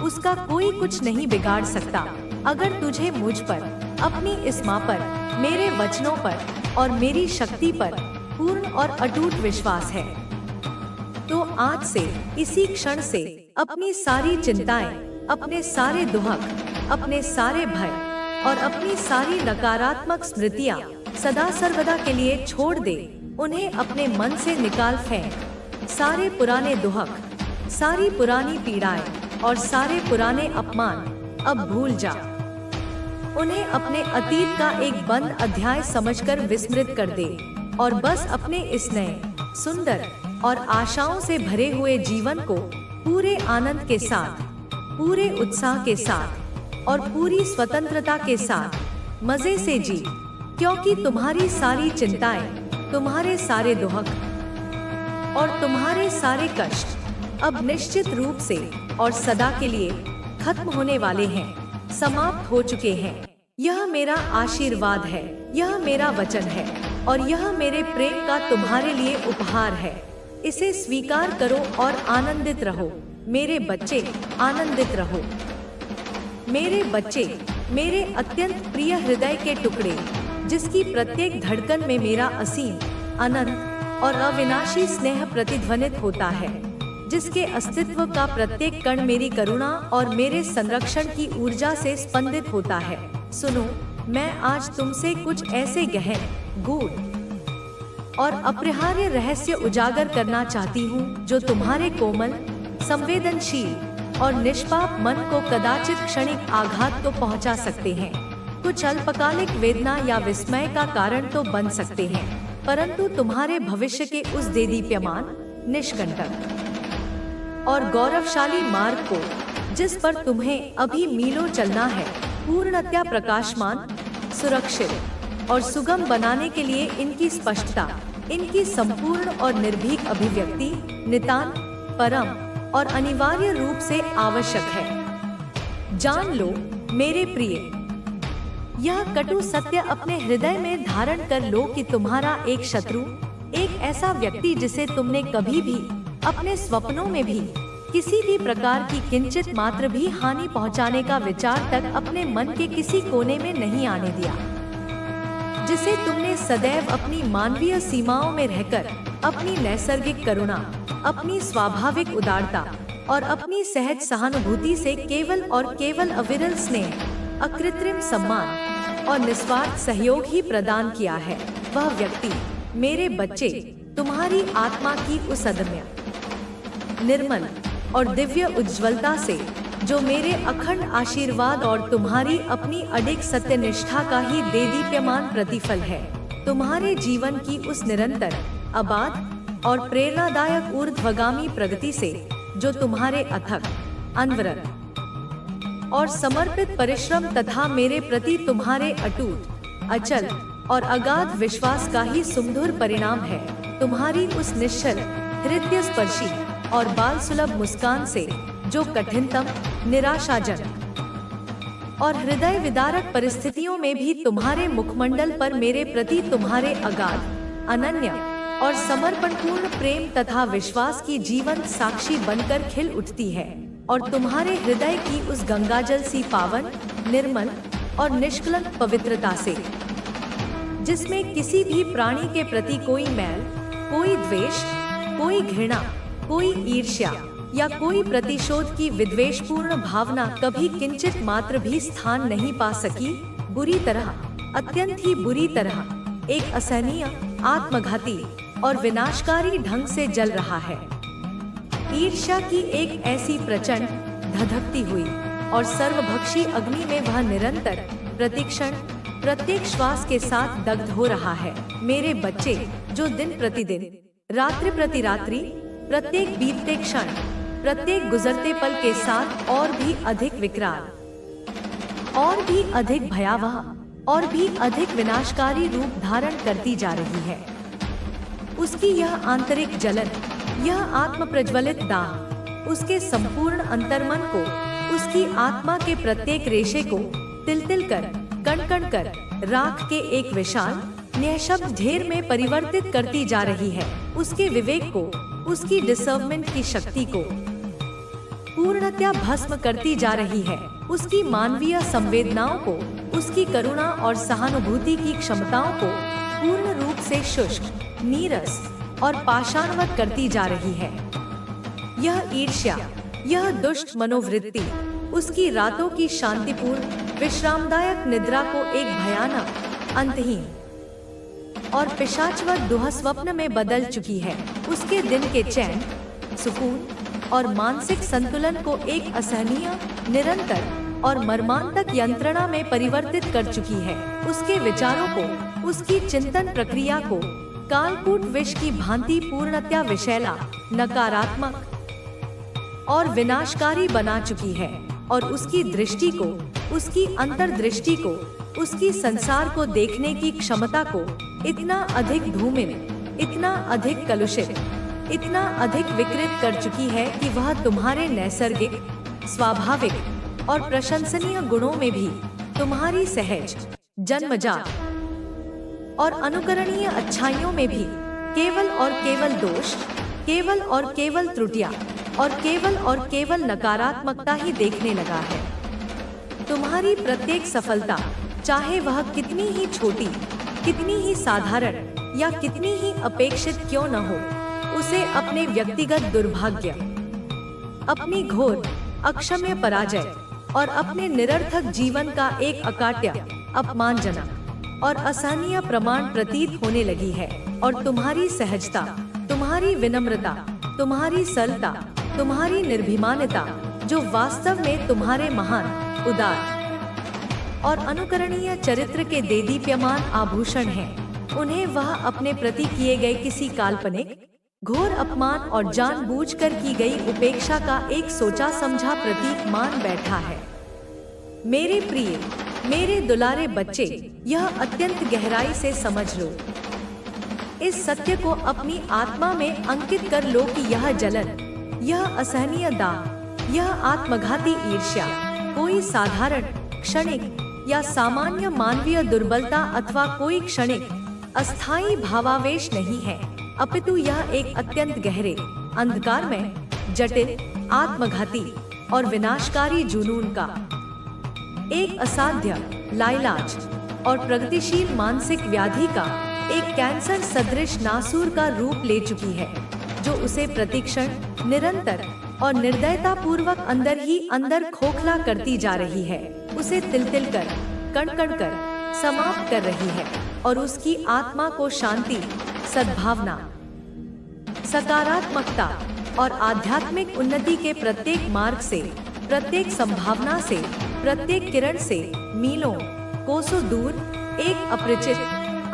उसका कोई कुछ नहीं बिगाड़ सकता। अगर तुझे मुझ पर, अपनी इस माँ पर, मेरे वचनों पर और मेरी शक्ति पर पूर्ण और अटूट विश्वास है, तो आज से, इसी क्षण से अपनी सारी चिंताएं, अपने सारे दुहक, अपने सारे भय और अपनी सारी नकारात्मक स्मृतियां सदा सर्वदा के लिए छोड़ दे। उन्हें अपने मन से निकाल फेंक। सारे पुराने दुहक, सारी पुरानी पीड़ाएं और सारे पुराने अपमान अब भूल जा। उन्हें अपने अतीत का एक बंद अध्याय समझकर विस्मृत कर दे और बस अपने इस नए, सुंदर और आशाओं से भरे हुए जीवन को पूरे आनंद के साथ, पूरे उत्साह के साथ और पूरी स्वतंत्रता के साथ मजे से जी, क्योंकि तुम्हारी सारी चिंताएं, तुम्हारे सारे दुहक और तुम्हारे सारे कष्ट अब निश्चित रूप से और सदा के लिए खत्म होने वाले हैं, समाप्त हो चुके हैं। यह मेरा आशीर्वाद है, यह मेरा वचन है और यह मेरे प्रेम का तुम्हारे लिए उपहार है। इसे स्वीकार करो और आनंदित रहो मेरे बच्चे, आनंदित रहो मेरे बच्चे, मेरे अत्यंत प्रिय हृदय के टुकड़े, जिसकी प्रत्येक धड़कन में मेरा असीम, अनंत और अविनाशी स्नेह प्रतिध्वनित होता है, जिसके अस्तित्व का प्रत्येक कण मेरी करुणा और मेरे संरक्षण की ऊर्जा से स्पंदित होता है। सुनो, मैं आज तुमसे कुछ ऐसे गहन, गूढ़ और अपरिहार्य रहस्य उजागर करना चाहती हूँ जो तुम्हारे कोमल, संवेदनशील और निष्पाप मन को कदाचित क्षणिक आघात तो पहुँचा सकते हैं, कुछ अल्पकालिक वेदना या विस्मय का कारण तो बन सकते हैं, परंतु तुम्हारे भविष्य के उस देदीप्यमान, निष्कंटक और गौरवशाली मार्ग को, जिस पर तुम्हें अभी मीलों चलना है, पूर्णतया प्रकाशमान, सुरक्षित और सुगम बनाने के लिए इनकी स्पष्टता, इनकी संपूर्ण और निर्भीक अभिव्यक्ति नितांत, परम और अनिवार्य रूप से आवश्यक है। जान लो मेरे प्रिय, यह कटु सत्य अपने हृदय में धारण कर लो कि तुम्हारा एक शत्रु, एक ऐसा व्यक्ति जिसे तुमने कभी भी अपने स्वप्नों में भी किसी भी प्रकार की किंचित मात्र भी हानि पहुंचाने का विचार तक अपने मन के किसी कोने में नहीं आने दिया, जिसे तुमने सदैव अपनी मानवीय सीमाओं में रहकर अपनी नैसर्गिक करुणा, अपनी स्वाभाविक उदारता और अपनी सहज सहानुभूति से केवल और केवल अविरल स्नेह, अकृत्रिम सम्मान और निस्वार्थ सहयोग ही प्रदान किया है। वह व्यक्ति, मेरे बच्चे, तुम्हारी आत्मा की उस अदम्य, निर्मल और दिव्य उज्ज्वलता से, जो मेरे अखंड आशीर्वाद और तुम्हारी अपनी अडिग सत्यनिष्ठा का ही देदीप्यमान प्रतिफल है, तुम्हारे जीवन की उस निरंतर, अबाध और प्रेरणादायक ऊर्ध्वगामी प्रगति से, जो तुम्हारे अथक, अनवरत और समर्पित परिश्रम तथा मेरे प्रति तुम्हारे अटूट, अचल और अगाध विश्वास का ही सुमधुर परिणाम है। तुम्हारी उस निश्चल, हृदय स्पर्शी और बाल सुलभ मुस्कान से, जो कठिनतम, निराशाजनक और हृदय विदारक परिस्थितियों में भी तुम्हारे मुखमंडल पर मेरे प्रति तुम्हारे अगाध, अनन्य और समर्पणपूर्ण प्रेम तथा विश्वास की जीवंत साक्षी बनकर खिल उठती है, और तुम्हारे हृदय की उस गंगाजल सी पावन, निर्मल और निष्कलंक पवित्रता से, जिसमें किसी भी प्राणी के प्रति कोई मैल, कोई द्वेष, कोई घृणा, कोई ईर्ष्या या कोई प्रतिशोध की विद्वेषपूर्ण भावना कभी किंचित मात्र भी स्थान नहीं पा सकी, बुरी तरह, अत्यंत ही बुरी तरह, एक असहनीय, आत्मघाती और विनाशकारी ढंग से जल रहा है। ईर्ष्या की एक ऐसी प्रचंड, धधकती हुई और सर्वभक्षी अग्नि में वह निरंतर, प्रतिक्षण, प्रत्येक श्वास के साथ दग्ध हो रहा है। मेरे बच्चे, जो दिन प्रतिदिन, रात्रि प्रति रात्रि, प्रत्येक बीतते क्षण, प्रत्येक गुजरते पल के साथ और भी अधिक विकराल, और भी अधिक भयावह और भी अधिक विनाशकारी रूप धारण करती जा रही है। उसकी यह आंतरिक जलन, यह आत्म प्रज्वलित दाह, उसके संपूर्ण अंतर्मन को, उसकी आत्मा के प्रत्येक रेशे को तिल तिल कर, कण कण कर राख के एक विशाल निःशब्द ढेर में परिवर्तित करती जा रही है। उसके विवेक को, उसकी डिसर्वमेंट की शक्ति को पूर्णतया भस्म करती जा रही है। उसकी मानवीय संवेदनाओं को, उसकी करुणा और सहानुभूति की क्षमताओं को पूर्ण रूप से शुष्क, नीरस और पाषाणवत करती जा रही है। यह ईर्ष्या, यह दुष्ट मनोवृत्ति उसकी रातों की शांतिपूर्ण विश्रामदायक निद्रा को एक भयानक, अंतहीन और पिशाचवत दुःस्वप्न में बदल चुकी है। उसके दिन के चैन, सुकून और मानसिक संतुलन को एक असहनीय, निरंतर और मर्मांतक यंत्रणा में परिवर्तित कर चुकी है। उसके विचारों को, उसकी चिंतन प्रक्रिया को कालकूट विष की भांति पूर्णतया विषैला, नकारात्मक और विनाशकारी बना चुकी है। और उसकी दृष्टि को, उसकी अंतर्दृष्टि को, उसकी संसार को देखने की क्षमता को इतना अधिक धूमिल, इतना अधिक कलुषित, इतना अधिक विकृत कर चुकी है कि वह तुम्हारे नैसर्गिक, स्वाभाविक और प्रशंसनीय गुणों में भी तुम्हारी सहज, जन्मजात और अनुकरणीय अच्छाइयों में भी केवल और केवल दोष, केवल और केवल त्रुटियां और केवल नकारात्मकता ही देखने लगा है। तुम्हारी प्रत्येक सफलता, चाहे वह कितनी ही छोटी, कितनी ही साधारण या कितनी ही अपेक्षित क्यों न हो, उसे अपने व्यक्तिगत दुर्भाग्य, अपनी घोर अक्षम्य पराजय और अपने निरर्थक जीवन का एक अकाट्य, अपमानजनक और असहनीय प्रमाण प्रतीत होने लगी है। और तुम्हारी सहजता, तुम्हारी विनम्रता, तुम्हारी सरलता, तुम्हारी निर्भीमानता, जो वास्तव में तुम्हारे महान, उदार और अनुकरणीय चरित्र के देदीप्यमान आभूषण हैं, उन्हें वह अपने प्रति किए गए किसी काल्पनिक, घोर अपमान और जानबूझकर की गई उपेक्षा का एक सोचा समझा प्रतीक मान बैठा है। मेरे प्रिय, मेरे दुलारे बच्चे, यह अत्यंत गहराई से समझ लो। इस सत्य को अपनी आत्मा में अंकित कर लो कि यह जलन, यह असहनीय दाह, यह आत्मघाती ईर्ष्या कोई साधारण, क्षणिक या सामान्य मानवीय दुर्बलता अथवा कोई क्षणिक, अस्थायी भावावेश नहीं है, अपितु यह एक अत्यंत गहरे, अंधकार में, जटिल, आत्मघाती और विनाशकारी जुनून का एक असाध्य, लाइलाज और प्रगतिशील मानसिक व्याधि का एक कैंसर सदृश नासूर का रूप ले चुकी है, जो उसे प्रतिक्षण, निरंतर और निर्दयता पूर्वक अंदर ही अंदर खोखला करती जा रही है, उसे तिल तिल कर, कण कण कर समाप्त कर रही है और उसकी आत्मा को शांति, सद्भावना, सकारात्मकता और आध्यात्मिक उन्नति के प्रत्येक मार्ग से, प्रत्येक संभावना से, प्रत्येक किरण से मीलों, कोसों दूर एक अपरिचित,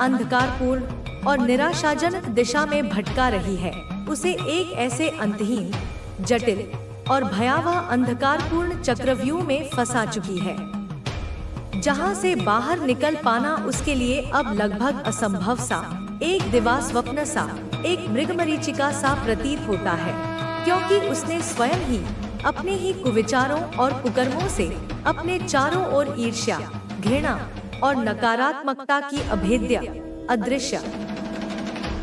अंधकारपूर्ण और निराशाजनक दिशा में भटका रही है। उसे एक ऐसे अंतहीन, जटिल और भयावह अंधकारपूर्ण चक्रव्यूह में फंसा चुकी है, जहां से बाहर निकल पाना उसके लिए अब लगभग असंभव सा, एक दिवास्वप्न सा, एक मृगमरीचिका सा प्रतीत होता है, क्योंकि उसने स्वयं ही अपने ही कुविचारों और कुकर्मों से अपने चारों ओर ईर्ष्या, घृणा और नकारात्मकता की अभेद्य, अदृश्य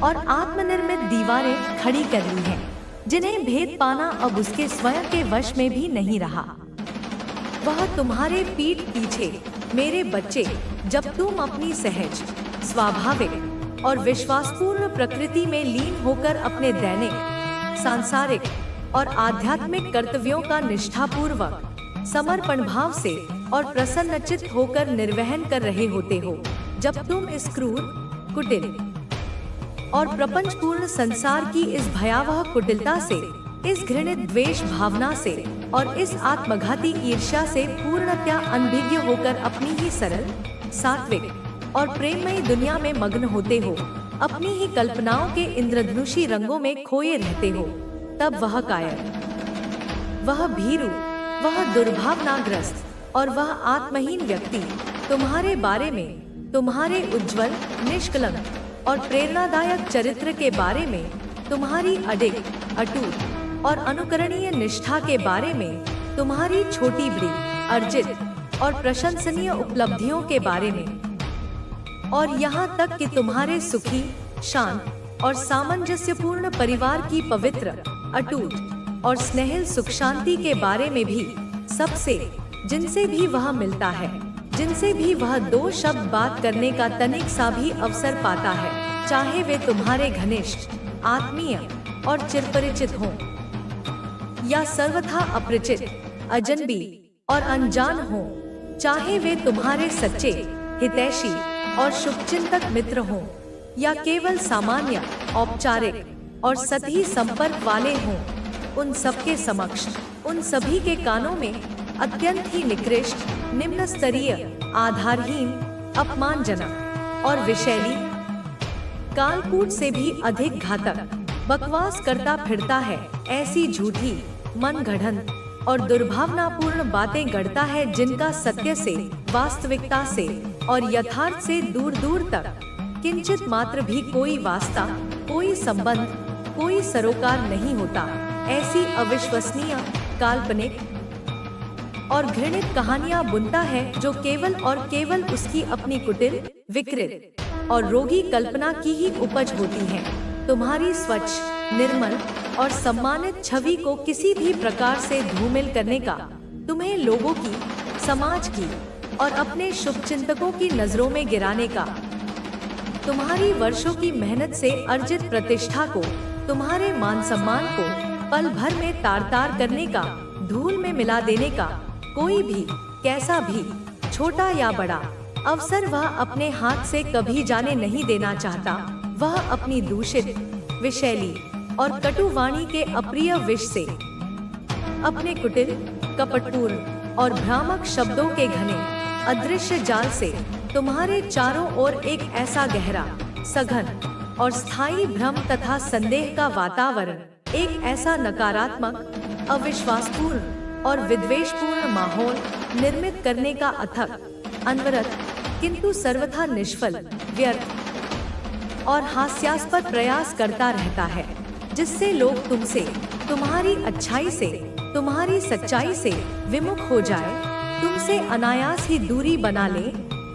और आत्मनिर्मित दीवारें खड़ी कर ली हैं, जिन्हें भेद पाना अब उसके स्वयं के वश में भी नहीं रहा। वह तुम्हारे पीठ पीछे, मेरे बच्चे, जब तुम अपनी सहज, स्वाभाविक और विश्वासपूर्ण प्रकृति में लीन होकर अपने दैनिक, सांसारिक और आध्यात्मिक कर्तव्यों का निष्ठापूर्वक, समर्पण भाव से और प्रसन्नचित्त होकर निर्वहन कर रहे होते हो, जब तुम इस क्रूर, कुटिल और प्रपंचपूर्ण संसार की इस भयावह कुटिलता से, इस घृणित द्वेष भावना से और इस आत्मघाती ईर्ष्या से पूर्णतया अनभिज्ञ होकर अपनी ही सरल, सात्विक और प्रेममयी दुनिया में मग्न होते हो, अपनी ही कल्पनाओं के इंद्रधनुषी रंगों में खोए रहते हो, तब वह कायर, वह भीरू, वह दुर्भावनाग्रस्त और वह आत्महीन व्यक्ति तुम्हारे बारे में, तुम्हारे उज्जवल, निष्कलंक और प्रेरणादायक चरित्र के बारे में, तुम्हारी अडिग, अटूट और अनुकरणीय निष्ठा के बारे में, तुम्हारी छोटी बड़ी अर्जित और प्रशंसनीय उपलब्धियों के बारे में, और यहाँ तक कि तुम्हारे सुखी, शांत और सामंजस्यपूर्ण परिवार की पवित्र, अटूट और स्नेहिल सुख शांति के बारे में भी। सबसे जिनसे भी वह मिलता है, जिनसे भी वह दो शब्द बात करने का तनिक सा भी अवसर पाता है, चाहे वे तुम्हारे घनिष्ठ, आत्मीय और चिरपरिचित हों या सर्वथा अपरिचित, अजनबी और अनजान हों, चाहे वे तुम्हारे सच्चे, हितैषी और शुभचिंतक मित्र हों या केवल सामान्य, औपचारिक और सतही संपर्क वाले हों, उन सबके समक्ष, उन सभी के कानों में अत्यंत ही निकृष्ट, निम्न स्तरीय, आधारहीन, अपमानजनक और विषैली, कालकूट से भी अधिक घातक बकवास करता फिरता है, ऐसी झूठी, मनगढ़ंत और दुर्भावनापूर्ण बातें गढ़ता है जिनका सत्य से, वास्तविकता से और यथार्थ से दूर दूर तक किंचित मात्र भी कोई वास्ता, कोई संबंध, कोई सरोकार नहीं होता। ऐसी अविश्वसनीय, काल्पनिक और घृणित कहानियां बुनता है जो केवल और केवल उसकी अपनी कुटिल, विकृत और रोगी कल्पना की ही उपज होती है। तुम्हारी स्वच्छ, निर्मल और सम्मानित छवि को किसी भी प्रकार से धूमिल करने का, तुम्हें लोगों की, समाज की और अपने शुभचिंतकों की नजरों में गिराने का, तुम्हारी वर्षों की मेहनत से अर्जित प्रतिष्ठा को, तुम्हारे मान सम्मान को पल भर में तार तार करने का, धूल में मिला देने का कोई भी, कैसा भी, छोटा या बड़ा अवसर वह अपने हाथ से कभी जाने नहीं देना चाहता। वह अपनी दूषित, विषैली और कटु वाणी के अप्रिय विष से, अपने कुटिल, कपटपूर्ण और भ्रामक शब्दों के घने, अदृश्य जाल से तुम्हारे चारों ओर एक ऐसा गहरा, सघन और स्थायी भ्रम तथा संदेह का वातावरण, एक ऐसा नकारात्मक, अविश्वासपूर्ण और विद्वेषपूर्ण माहौल निर्मित करने का अथक, अनवरत किंतु सर्वथा निष्फल, व्यर्थ और हास्यास्पद प्रयास करता रहता है, जिससे लोग तुमसे, तुम्हारी अच्छाई से, तुम्हारी सच्चाई से विमुख हो जाए, तुमसे अनायास ही दूरी बना ले,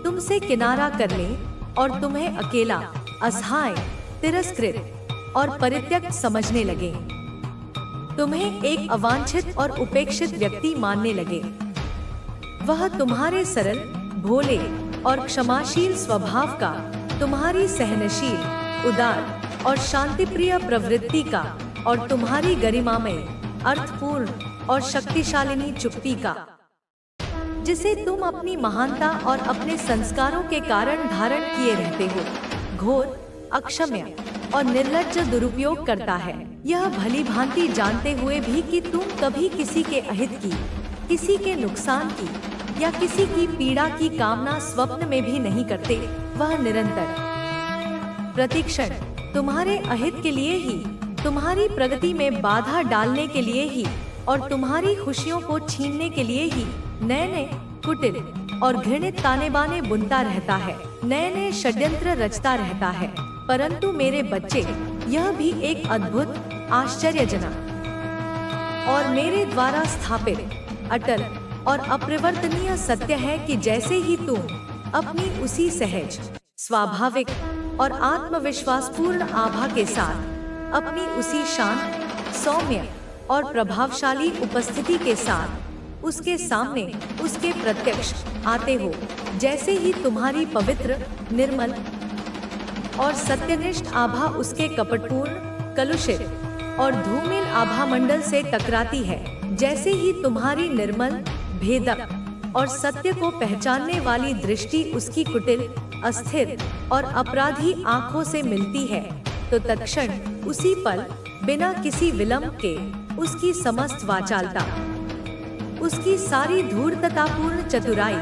तुमसे किनारा कर ले और तुम्हें अकेला, असहाय, तिरस्कृत और परित्यक्त समझने लगे, तुम्हें एक अवांछित और उपेक्षित व्यक्ति मानने लगे। वह तुम्हारे सरल, भोले और क्षमाशील स्वभाव का, तुम्हारी सहनशील, उदार और शांतिप्रिय प्रवृत्ति का और तुम्हारी गरिमामय, अर्थपूर्ण और शक्तिशालिनी चुप्पी का, जिसे तुम अपनी महानता और अपने संस्कारों के कारण धारण किए रहते हो, घोर, अक्षम्य और निर्लज्ज दुरुपयोग करता है। यह भली भांति जानते हुए भी कि तुम कभी किसी के अहित की, किसी के नुकसान की या किसी की पीड़ा की कामना स्वप्न में भी नहीं करते। वह निरंतर, प्रतिक्षण तुम्हारे अहित के लिए ही, तुम्हारी प्रगति में बाधा डालने के लिए ही और तुम्हारी खुशियों को छीनने के लिए ही नए नए कुटिल और घृणित ताने बाने बुनता रहता है, नए नए षड्यंत्र रचता रहता है। परंतु मेरे बच्चे, यह भी एक अद्भुत, आश्चर्यजनक और मेरे द्वारा स्थापित, अटल और अपरिवर्तनीय सत्य है कि जैसे ही तुम अपनी उसी सहज, स्वाभाविक और आत्मविश्वासपूर्ण आभा के साथ, अपनी उसी शांत, सौम्य और प्रभावशाली उपस्थिति के साथ उसके सामने, उसके प्रत्यक्ष आते हो, जैसे ही तुम्हारी पवित्र, निर्मल और सत्यनिष्ठ आभा उसके कपटपूर्ण, कलुषित और धूमिल आभा मंडल से टकराती है, जैसे ही तुम्हारी निर्मल, भेदक और सत्य को पहचानने वाली दृष्टि उसकी कुटिल, अस्थिर और अपराधी आंखों से मिलती है, तो तत्क्षण, उसी पल, बिना किसी विलंब के, उसकी समस्त वाचालता, उसकी सारी धूर्ततापूर्ण चतुराई,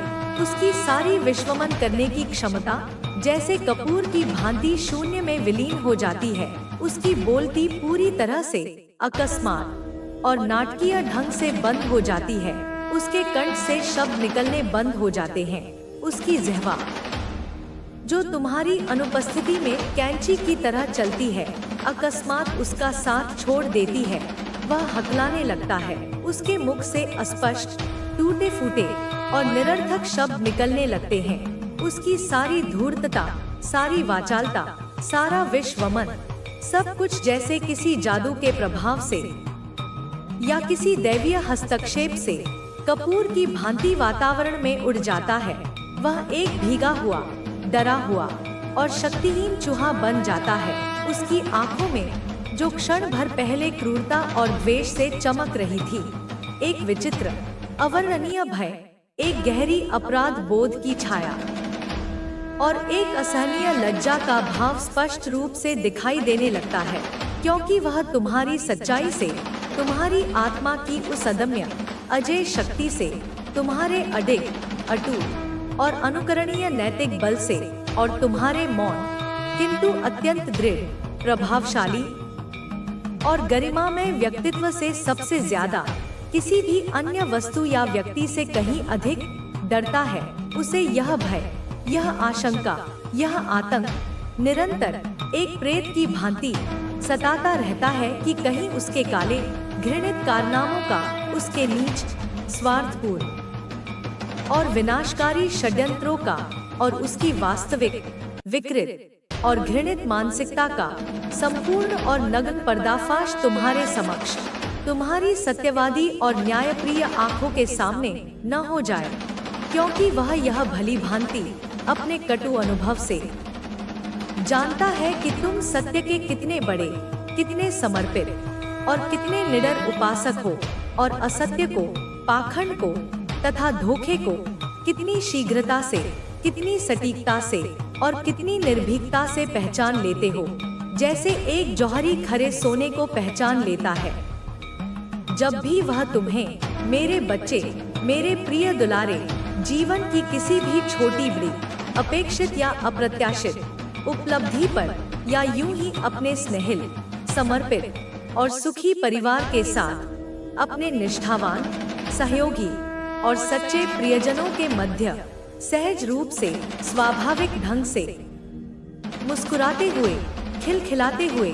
उसकी सारी विश्वमन करने की क्षमता जैसे कपूर की भांति शून्य में विलीन हो जाती है। उसकी बोलती पूरी तरह से अकस्मात और नाटकीय ढंग से बंद हो जाती है। उसके कंठ से शब्द निकलने बंद हो जाते हैं। उसकी जिह्वा, जो तुम्हारी अनुपस्थिति में कैंची की तरह चलती है, अकस्मात उसका साथ छोड़ देती है। वह हकलाने लगता है। उसके मुख से अस्पष्ट, टूटे फूटे और निरर्थक शब्द निकलने लगते हैं। उसकी सारी धूर्तता, सारी वाचालता, सारा विश्वमन, सब कुछ जैसे किसी जादू के प्रभाव से या किसी दैवीय हस्तक्षेप से कपूर की भांति वातावरण में उड़ जाता है। वह एक भीगा हुआ, डरा हुआ और शक्तिहीन चूहा बन जाता है। उसकी आंखों में जो क्षण भर पहले क्रूरता और द्वेष से चमक रही थी, एक विचित्र, अवर्णनीय भय, एक गहरी अपराध बोध की छाया और एक असहनीय लज्जा का भाव स्पष्ट रूप से दिखाई देने लगता है, क्योंकि वह तुम्हारी सच्चाई से, तुम्हारी आत्मा की उस अदम्य अजय शक्ति से, तुम्हारे अडिग, अटूट और अनुकरणीय नैतिक बल से और तुम्हारे मौन किंतु अत्यंत दृढ़, प्रभावशाली और गरिमामय व्यक्तित्व से सबसे ज्यादा किसी भी अन्य वस्तु या व्यक्ति से कहीं अधिक डरता है। उसे यह भय, यह आशंका, यह आतंक निरंतर एक प्रेत की भांति सताता रहता है कि कहीं उसके काले घृणित कारनामों का, उसके नीच, स्वार्थपूर्ण और विनाशकारी षड्यंत्रों का और उसकी वास्तविक, विकृत और घृणित मानसिकता का संपूर्ण और नग्न पर्दाफाश तुम्हारे समक्ष, तुम्हारी सत्यवादी और न्यायप्रिय आंखों के सामने न हो जाए, क्योंकि वह यह भली भांति अपने कटु अनुभव से जानता है कि तुम सत्य के कितने बड़े, कितने समर्पित और कितने निडर उपासक हो और असत्य को, पाखंड को तथा धोखे को कितनी शीघ्रता से, कितनी सटीकता से और कितनी निर्भीकता से पहचान लेते हो, जैसे एक जौहरी खरे सोने को पहचान लेता है। जब भी वह तुम्हें, मेरे बच्चे, मेरे प्रिय दुलारे, जीवन की किसी भी छोटी बड़ी, अपेक्षित या अप्रत्याशित उपलब्धि पर या यूं ही अपने स्नेहिल, समर्पित और सुखी परिवार के साथ अपने निष्ठावान, सहयोगी और सच्चे प्रियजनों के मध्य सहज रूप से, स्वाभाविक ढंग से मुस्कुराते हुए, खिलखिलाते हुए,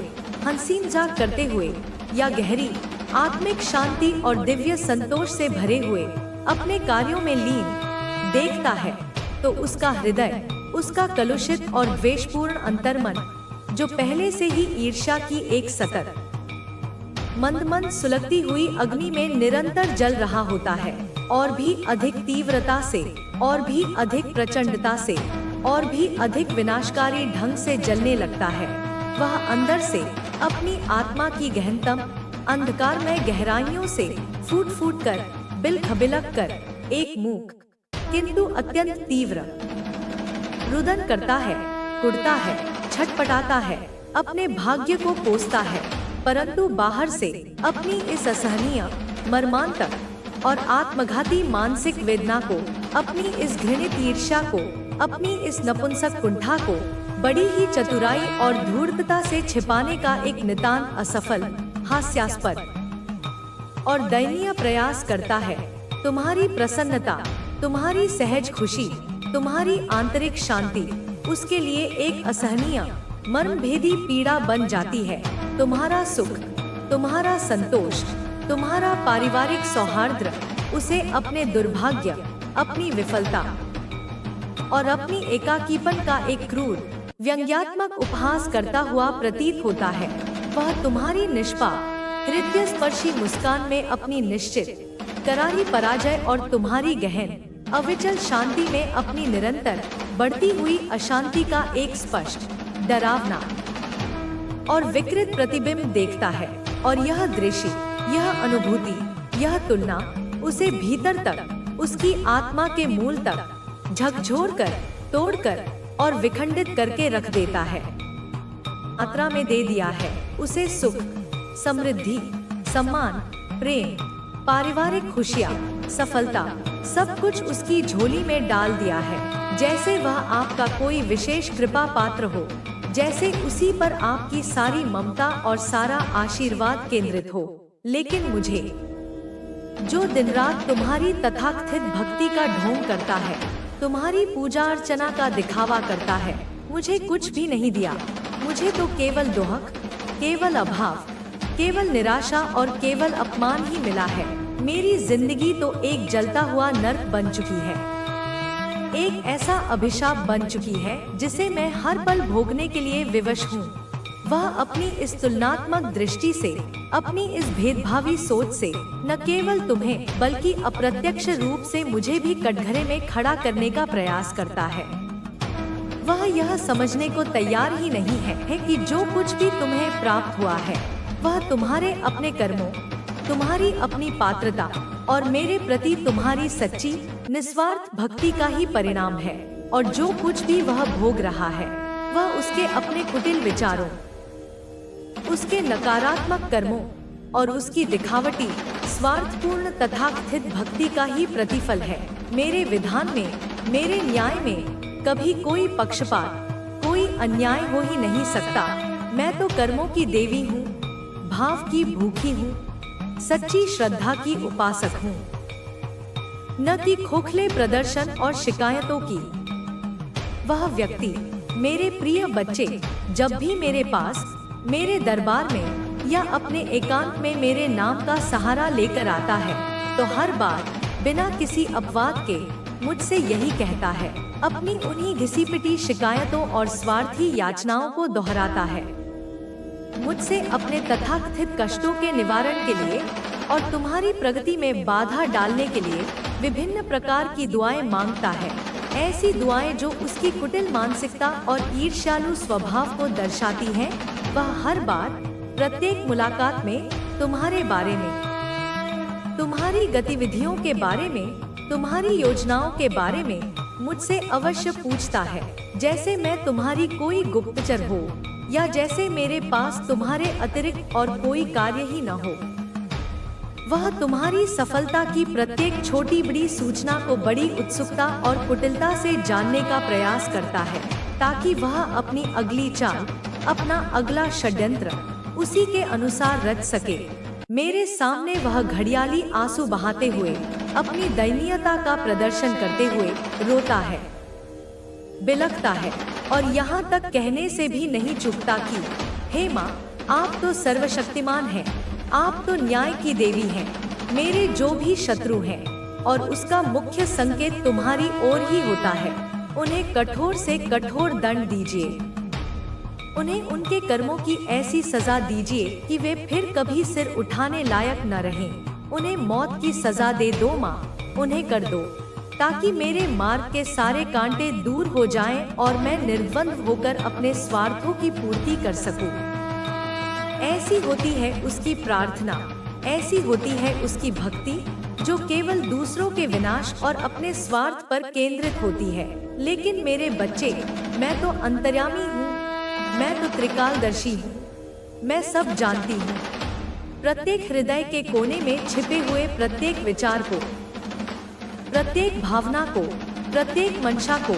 हंसी मजाक करते हुए या गहरी आत्मिक शांति और दिव्य संतोष से भरे हुए अपने कार्यों में लीन देखता है, तो उसका हृदय, उसका कलुषित और द्वेषपूर्ण अंतर्मन, जो पहले से ही ईर्ष्या की एक सतत मंद मंद सुलगती हुई अग्नि में निरंतर जल रहा होता है, और भी अधिक तीव्रता से, और भी अधिक प्रचंडता से, और भी अधिक विनाशकारी ढंग से जलने लगता है। वह अंदर से अपनी आत्मा की गहनतम अंधकारमय गहराइयों से फूट फूट कर, बिलख बिलख कर एक मूक किंतु अत्यंत तीव्र रुदन करता है, कुढ़ता है, छटपटाता है, अपने भाग्य को कोसता है, परंतु बाहर से अपनी इस असहनीय, मर्मांतक और आत्मघाती मानसिक वेदना को, अपनी इस घृणित ईर्ष्या को, अपनी इस नपुंसक कुंठा को बड़ी ही चतुराई और धूर्तता से छिपाने का एक नितांत असफल, हास्यास्पद और दयनीय प्रयास करता है। तुम्हारी प्रसन्नता, तुम्हारी सहज खुशी, तुम्हारी आंतरिक शांति उसके लिए एक असहनीय, मर्मभेदी पीड़ा बन जाती है। तुम्हारा सुख, तुम्हारा संतोष, तुम्हारा पारिवारिक सौहार्द उसे अपने दुर्भाग्य, अपनी विफलता और अपनी एकाकीपन का एक क्रूर, व्यंग्यात्मक उपहास करता हुआ प्रतीत होता है। वह तुम्हारी निष्पाप, हृदय स्पर्शी मुस्कान में अपनी निश्चित, करारी पराजय और तुम्हारी गहन, अविचल शांति में अपनी निरंतर बढ़ती हुई अशांति का एक स्पष्ट, डरावना और विकृत प्रतिबिंब देखता है। और यह दृश्य, यह अनुभूति, यह तुलना उसे भीतर तक, उसकी आत्मा के मूल तक झकझोर कर, तोड़कर और विखंडित करके रख देता है। मात्रा में दे दिया है उसे सुख, समृद्धि, सम्मान, प्रेम, पारिवारिक खुशियाँ, सफलता, सब कुछ उसकी झोली में डाल दिया है, जैसे वह आपका कोई विशेष कृपा पात्र हो, जैसे उसी पर आपकी सारी ममता और सारा आशीर्वाद केंद्रित हो। लेकिन मुझे, जो दिन रात तुम्हारी तथाकथित भक्ति का ढोंग करता है, तुम्हारी पूजा अर्चना का दिखावा करता है, मुझे कुछ भी नहीं दिया। मुझे तो केवल दोहक, केवल अभाव, केवल निराशा और केवल अपमान ही मिला है। मेरी जिंदगी तो एक जलता हुआ नर्क बन चुकी है, एक ऐसा अभिशाप बन चुकी है जिसे मैं हर पल भोगने के लिए विवश हूँ। वह अपनी इस तुलनात्मक दृष्टि से, अपनी इस भेदभावी सोच से न केवल तुम्हें बल्कि अप्रत्यक्ष रूप से मुझे भी कटघरे में खड़ा करने का प्रयास करता है। वह यह समझने को तैयार ही नहीं है कि जो कुछ भी तुम्हें प्राप्त हुआ है वह तुम्हारे अपने कर्मों, तुम्हारी अपनी पात्रता और मेरे प्रति तुम्हारी सच्ची निस्वार्थ भक्ति का ही परिणाम है। और जो कुछ भी वह भोग रहा है वह उसके अपने कुटिल विचारों, उसके नकारात्मक कर्मों और उसकी दिखावटी स्वार्थपूर्ण तथाकथित भक्ति का ही प्रतिफल है। मेरे विधान में, मेरे न्याय में कभी कोई पक्षपात, कोई अन्याय हो ही नहीं सकता। मैं तो कर्मों की देवी हूँ, भाव की भूखी हूँ, सच्ची श्रद्धा की उपासक हूँ, न कि खोखले प्रदर्शन और शिकायतों की। वह व्यक्ति, मेरे प्रिय बच्चे, जब भी मेरे पास, मेरे दरबार में या अपने एकांत में मेरे नाम का सहारा लेकर आता है तो हर बार बिना किसी अपवाद के मुझसे यही कहता है, अपनी उन्हीं घिसी पिटी शिकायतों और स्वार्थी याचनाओं को दोहराता है। मुझसे अपने तथाकथित कष्टों के निवारण के लिए और तुम्हारी प्रगति में बाधा डालने के लिए विभिन्न प्रकार की दुआएं मांगता है। ऐसी दुआएं जो उसकी कुटिल मानसिकता और ईर्ष्यालु स्वभाव को दर्शाती हैं। वह हर बार, प्रत्येक मुलाकात में तुम्हारे बारे में, तुम्हारी गतिविधियों के बारे में, तुम्हारी योजनाओं के बारे में मुझसे अवश्य पूछता है, जैसे मैं तुम्हारी कोई गुप्तचर हो या जैसे मेरे पास तुम्हारे अतिरिक्त और कोई कार्य ही न हो। वह तुम्हारी सफलता की प्रत्येक छोटी बड़ी सूचना को बड़ी उत्सुकता और कुटिलता से जानने का प्रयास करता है, ताकि वह अपनी अगली चाल, अपना अगला षड्यंत्र उसी के अनुसार रच सके। मेरे सामने वह घड़ियाली आंसू बहाते हुए, अपनी दयनीयता का प्रदर्शन करते हुए रोता है, बिलखता है और यहाँ तक कहने से भी नहीं चूकता कि हे माँ, आप तो सर्वशक्तिमान हैं, आप तो न्याय की देवी हैं। मेरे जो भी शत्रु हैं और उसका मुख्य संकेत तुम्हारी ओर ही होता है, उन्हें कठोर से कठोर दंड दीजिए। उन्हें उनके कर्मों की ऐसी सजा दीजिए कि वे फिर कभी सिर उठाने लायक न रहें। उन्हें मौत की सजा दे दो माँ, उन्हें कर दो, ताकि मेरे मार्ग के सारे कांटे दूर हो जाएं और मैं निर्द्वंद होकर अपने स्वार्थों की पूर्ति कर सकूं। ऐसी होती है उसकी प्रार्थना, ऐसी होती है उसकी भक्ति, जो केवल दूसरों के विनाश और अपने स्वार्थ पर केंद्रित होती है। लेकिन मेरे बच्चे, मैं तो अंतर्यामी हूँ, मैं तो त्रिकालदर्शी हूँ, मैं सब जानती हूँ। प्रत्येक हृदय के कोने में छिपे हुए प्रत्येक विचार को, प्रत्येक भावना को, प्रत्येक मंशा को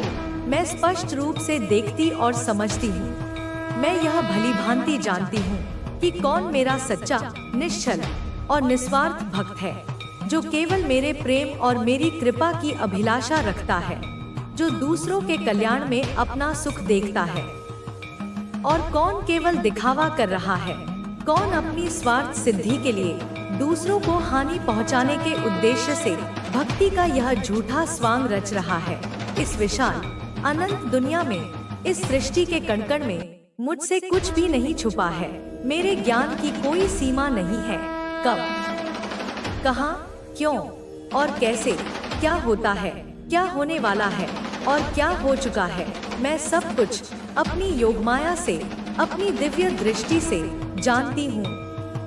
मैं स्पष्ट रूप से देखती और समझती हूँ। मैं यह भली भांति जानती हूँ कि कौन मेरा सच्चा, निश्चल और निस्वार्थ भक्त है, जो केवल मेरे प्रेम और मेरी कृपा की अभिलाषा रखता है, जो दूसरों के कल्याण में अपना सुख देखता है, और कौन केवल दिखावा कर रहा है, कौन अपनी स्वार्थ सिद्धि के लिए दूसरों को हानि पहुंचाने के उद्देश्य से भक्ति का यह झूठा स्वांग रच रहा है। इस विशाल अनंत दुनिया में, इस सृष्टि के कण-कण में मुझसे कुछ भी नहीं छुपा है। मेरे ज्ञान की कोई सीमा नहीं है। कब, कहाँ, क्यों और कैसे, क्या होता है, क्या होने वाला है और क्या हो चुका है, मैं सब कुछ अपनी योगमाया से, अपनी दिव्य दृष्टि से जानती हूँ,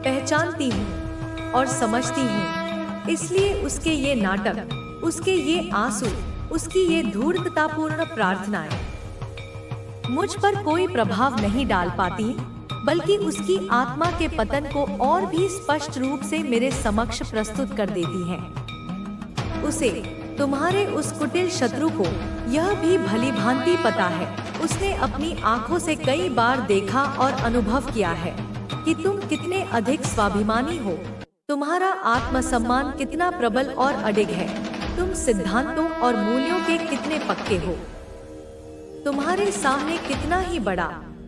पहचानती हूँ और समझती हूँ। इसलिए उसके ये नाटक, उसके ये आंसू, उसकी ये धूर्ततापूर्ण प्रार्थनाएं मुझ पर कोई प्रभाव नहीं डाल पाती, बल्कि उसकी आत्मा के पतन को और भी स्पष्ट रूप से मेरे समक्ष प्रस्तुत कर देती हैं। उसे, तुम्हारे उस कुटिल शत्रु को यह भी भली भांति पता है, उसने अपनी आंखों से कई बार देखा और अनुभव किया है कि तुम कितने अधिक स्वाभिमानी हो, तुम्हारा आत्मसम्मान कितना प्रबल और अडिग है, तुम सिद्धांतों और मूल्यों के कितने पक्के हो, तुम्हारे सामने कितना ही बड़ा,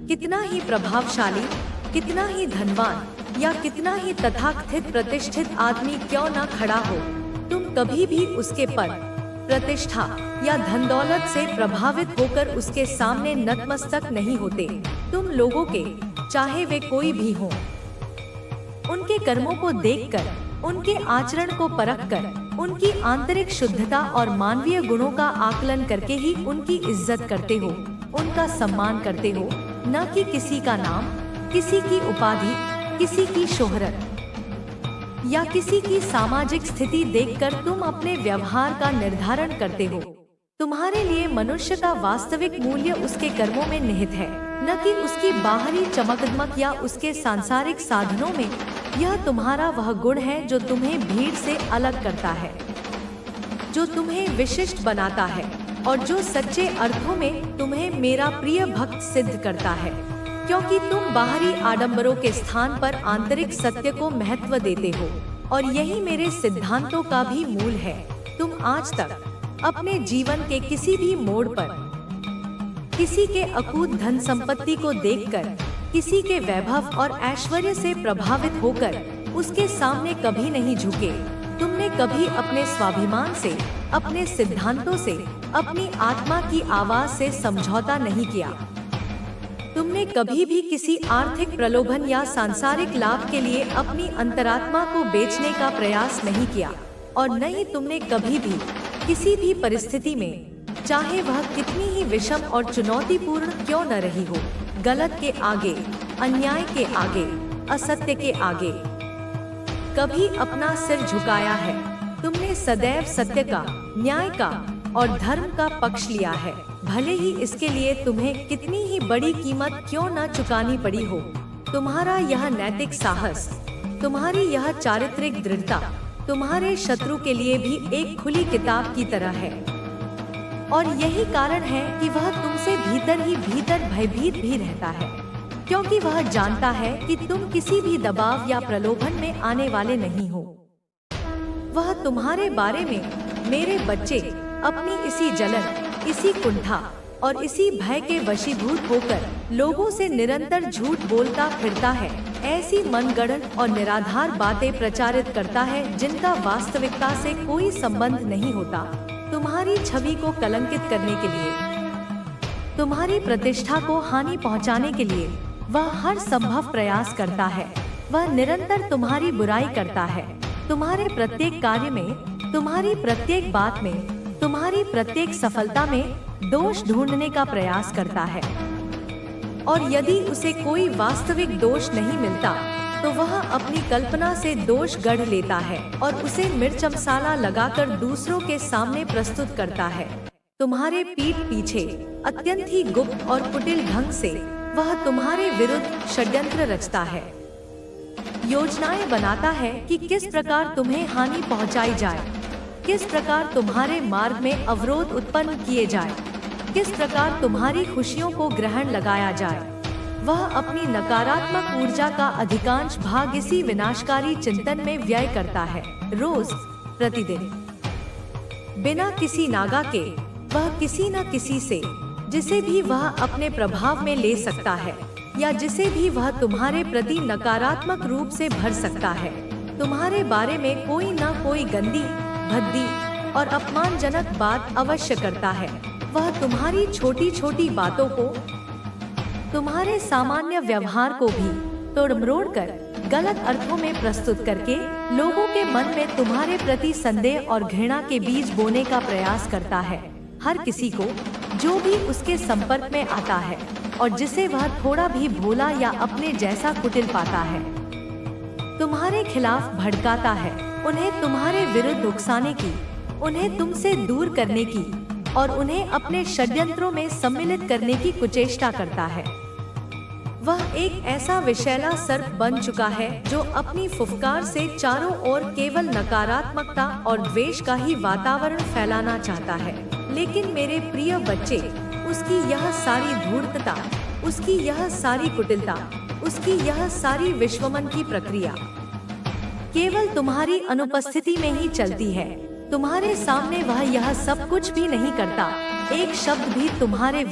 कितना ही प्रभावशाली, कितना ही धनवान या कितना ही तथाकथित प्रतिष्ठित आदमी क्यों न खड़ा हो, तुम कभी भी उसके पद, प्रतिष्ठा या धन दौलत से प्रभावित होकर उसके सामने नतमस्तक नहीं होते। तुम लोगों के, चाहे वे कोई भी हों, उनके कर्मों को देखकर, उनके आचरण को परखकर, उनकी आंतरिक शुद्धता और मानवीय गुणों का आकलन करके ही उनकी इज्जत करते हो, उनका सम्मान करते हो, न कि किसी का नाम, किसी की उपाधि, किसी की शोहरत या किसी की सामाजिक स्थिति देखकर तुम अपने व्यवहार का निर्धारण करते हो। तुम्हारे लिए मनुष्य का वास्तविक मूल्य उसके कर्मों में निहित है, न कि उसकी बाहरी चमकदमक या उसके सांसारिक साधनों में। यह तुम्हारा वह गुण है जो तुम्हें भीड़ से अलग करता है, जो तुम्हें विशिष्ट बनाता है और जो सच्चे अर्थों में तुम्हें मेरा प्रिय भक्त सिद्ध करता है, क्योंकि तुम बाहरी आडंबरों के स्थान पर आंतरिक सत्य को महत्व देते हो और यही मेरे सिद्धांतों का भी मूल है। तुम आज तक अपने जीवन के किसी भी मोड़ पर किसी के अकूत धन संपत्ति को देखकर, किसी के वैभव और ऐश्वर्य से प्रभावित होकर उसके सामने कभी नहीं झुके। तुमने कभी अपने स्वाभिमान से, अपने सिद्धांतों से, अपनी आत्मा की आवाज से समझौता नहीं किया। तुमने कभी भी किसी आर्थिक प्रलोभन या सांसारिक लाभ के लिए अपनी अंतरात्मा को बेचने का प्रयास नहीं किया और न ही तुमने कभी भी किसी भी परिस्थिति में, चाहे वह कितनी ही विषम और चुनौतीपूर्ण क्यों न रही हो, गलत के आगे, अन्याय के आगे, असत्य के आगे कभी अपना सिर झुकाया है। तुमने सदैव सत्य का, न्याय का और धर्म का पक्ष लिया है, भले ही इसके लिए तुम्हें कितनी ही बड़ी कीमत क्यों न चुकानी पड़ी हो। तुम्हारा यह नैतिक साहस, तुम्हारी यह चारित्रिक दृढ़ता तुम्हारे शत्रु के लिए भी एक खुली किताब की तरह है और यही कारण है कि वह तुमसे भीतर ही भीतर भयभीत भी रहता है, क्योंकि वह जानता है कि तुम किसी भी दबाव या प्रलोभन में आने वाले नहीं हो। वह तुम्हारे बारे में, मेरे बच्चे, अपनी इसी जलन, इसी कुंठा और इसी भय के वशीभूत होकर लोगों से निरंतर झूठ बोलता फिरता है, ऐसी मनगढ़ंत और निराधार बातें प्रचारित करता है जिनका वास्तविकता से कोई संबंध नहीं होता। तुम्हारी छवि को कलंकित करने के लिए, तुम्हारी प्रतिष्ठा को हानि पहुंचाने के लिए वह हर संभव प्रयास करता है। वह निरंतर तुम्हारी बुराई करता है, तुम्हारे प्रत्येक कार्य में, तुम्हारी प्रत्येक बात में, तुम्हारी प्रत्येक सफलता में दोष ढूंढने का प्रयास करता है और यदि उसे कोई वास्तविक दोष नहीं मिलता तो वह अपनी कल्पना से दोष गढ़ लेता है और उसे मिर्च मसाला लगाकर दूसरों के सामने प्रस्तुत करता है। तुम्हारे पीठ पीछे अत्यंत ही गुप्त और कुटिल ढंग से वह तुम्हारे विरुद्ध षड्यंत्र रचता है, योजनाएं बनाता है कि किस प्रकार तुम्हें हानि पहुंचाई जाए, किस प्रकार तुम्हारे मार्ग में अवरोध उत्पन्न किए जाए, किस प्रकार तुम्हारी खुशियों को ग्रहण लगाया जाए। वह अपनी नकारात्मक ऊर्जा का अधिकांश भाग इसी विनाशकारी चिंतन में व्यय करता है, रोज, प्रतिदिन, बिना किसी नागा के। वह किसी न किसी से, जिसे भी वह अपने प्रभाव में ले सकता है या जिसे भी वह तुम्हारे प्रति नकारात्मक रूप से भर सकता है, तुम्हारे बारे में कोई न कोई गंदी, भद्दी और अपमानजनक बात अवश्य करता है। वह तुम्हारी छोटी छोटी बातों को, तुम्हारे सामान्य व्यवहार को भी तोड़ मरोड़ कर गलत अर्थों में प्रस्तुत करके लोगों के मन में तुम्हारे प्रति संदेह और घृणा के बीज बोने का प्रयास करता है। हर किसी को जो भी उसके संपर्क में आता है और जिसे वह थोड़ा भी भोला या अपने जैसा कुटिल पाता है, तुम्हारे खिलाफ भड़काता है, उन्हें तुम्हारे विरुद्ध उकसाने की, उन्हें तुमसे दूर करने की और उन्हें अपने षड्यंत्रों में सम्मिलित करने की कुचेष्टा करता है। वह एक ऐसा विषैला सर्प बन चुका है जो अपनी फुफकार से चारों ओर केवल नकारात्मकता और द्वेष का ही वातावरण फैलाना चाहता है। लेकिन मेरे प्रिय बच्चे, उसकी यह सारी धूर्तता, उसकी यह सारी कुटिलता, उसकी यह सारी विश्वमन की प्रक्रिया केवल तुम्हारी अनुपस्थिति में ही चलती है। तुम्हारे सामने वह यह सब कुछ भी नहीं करता, एक शब्द भी तुम्हारे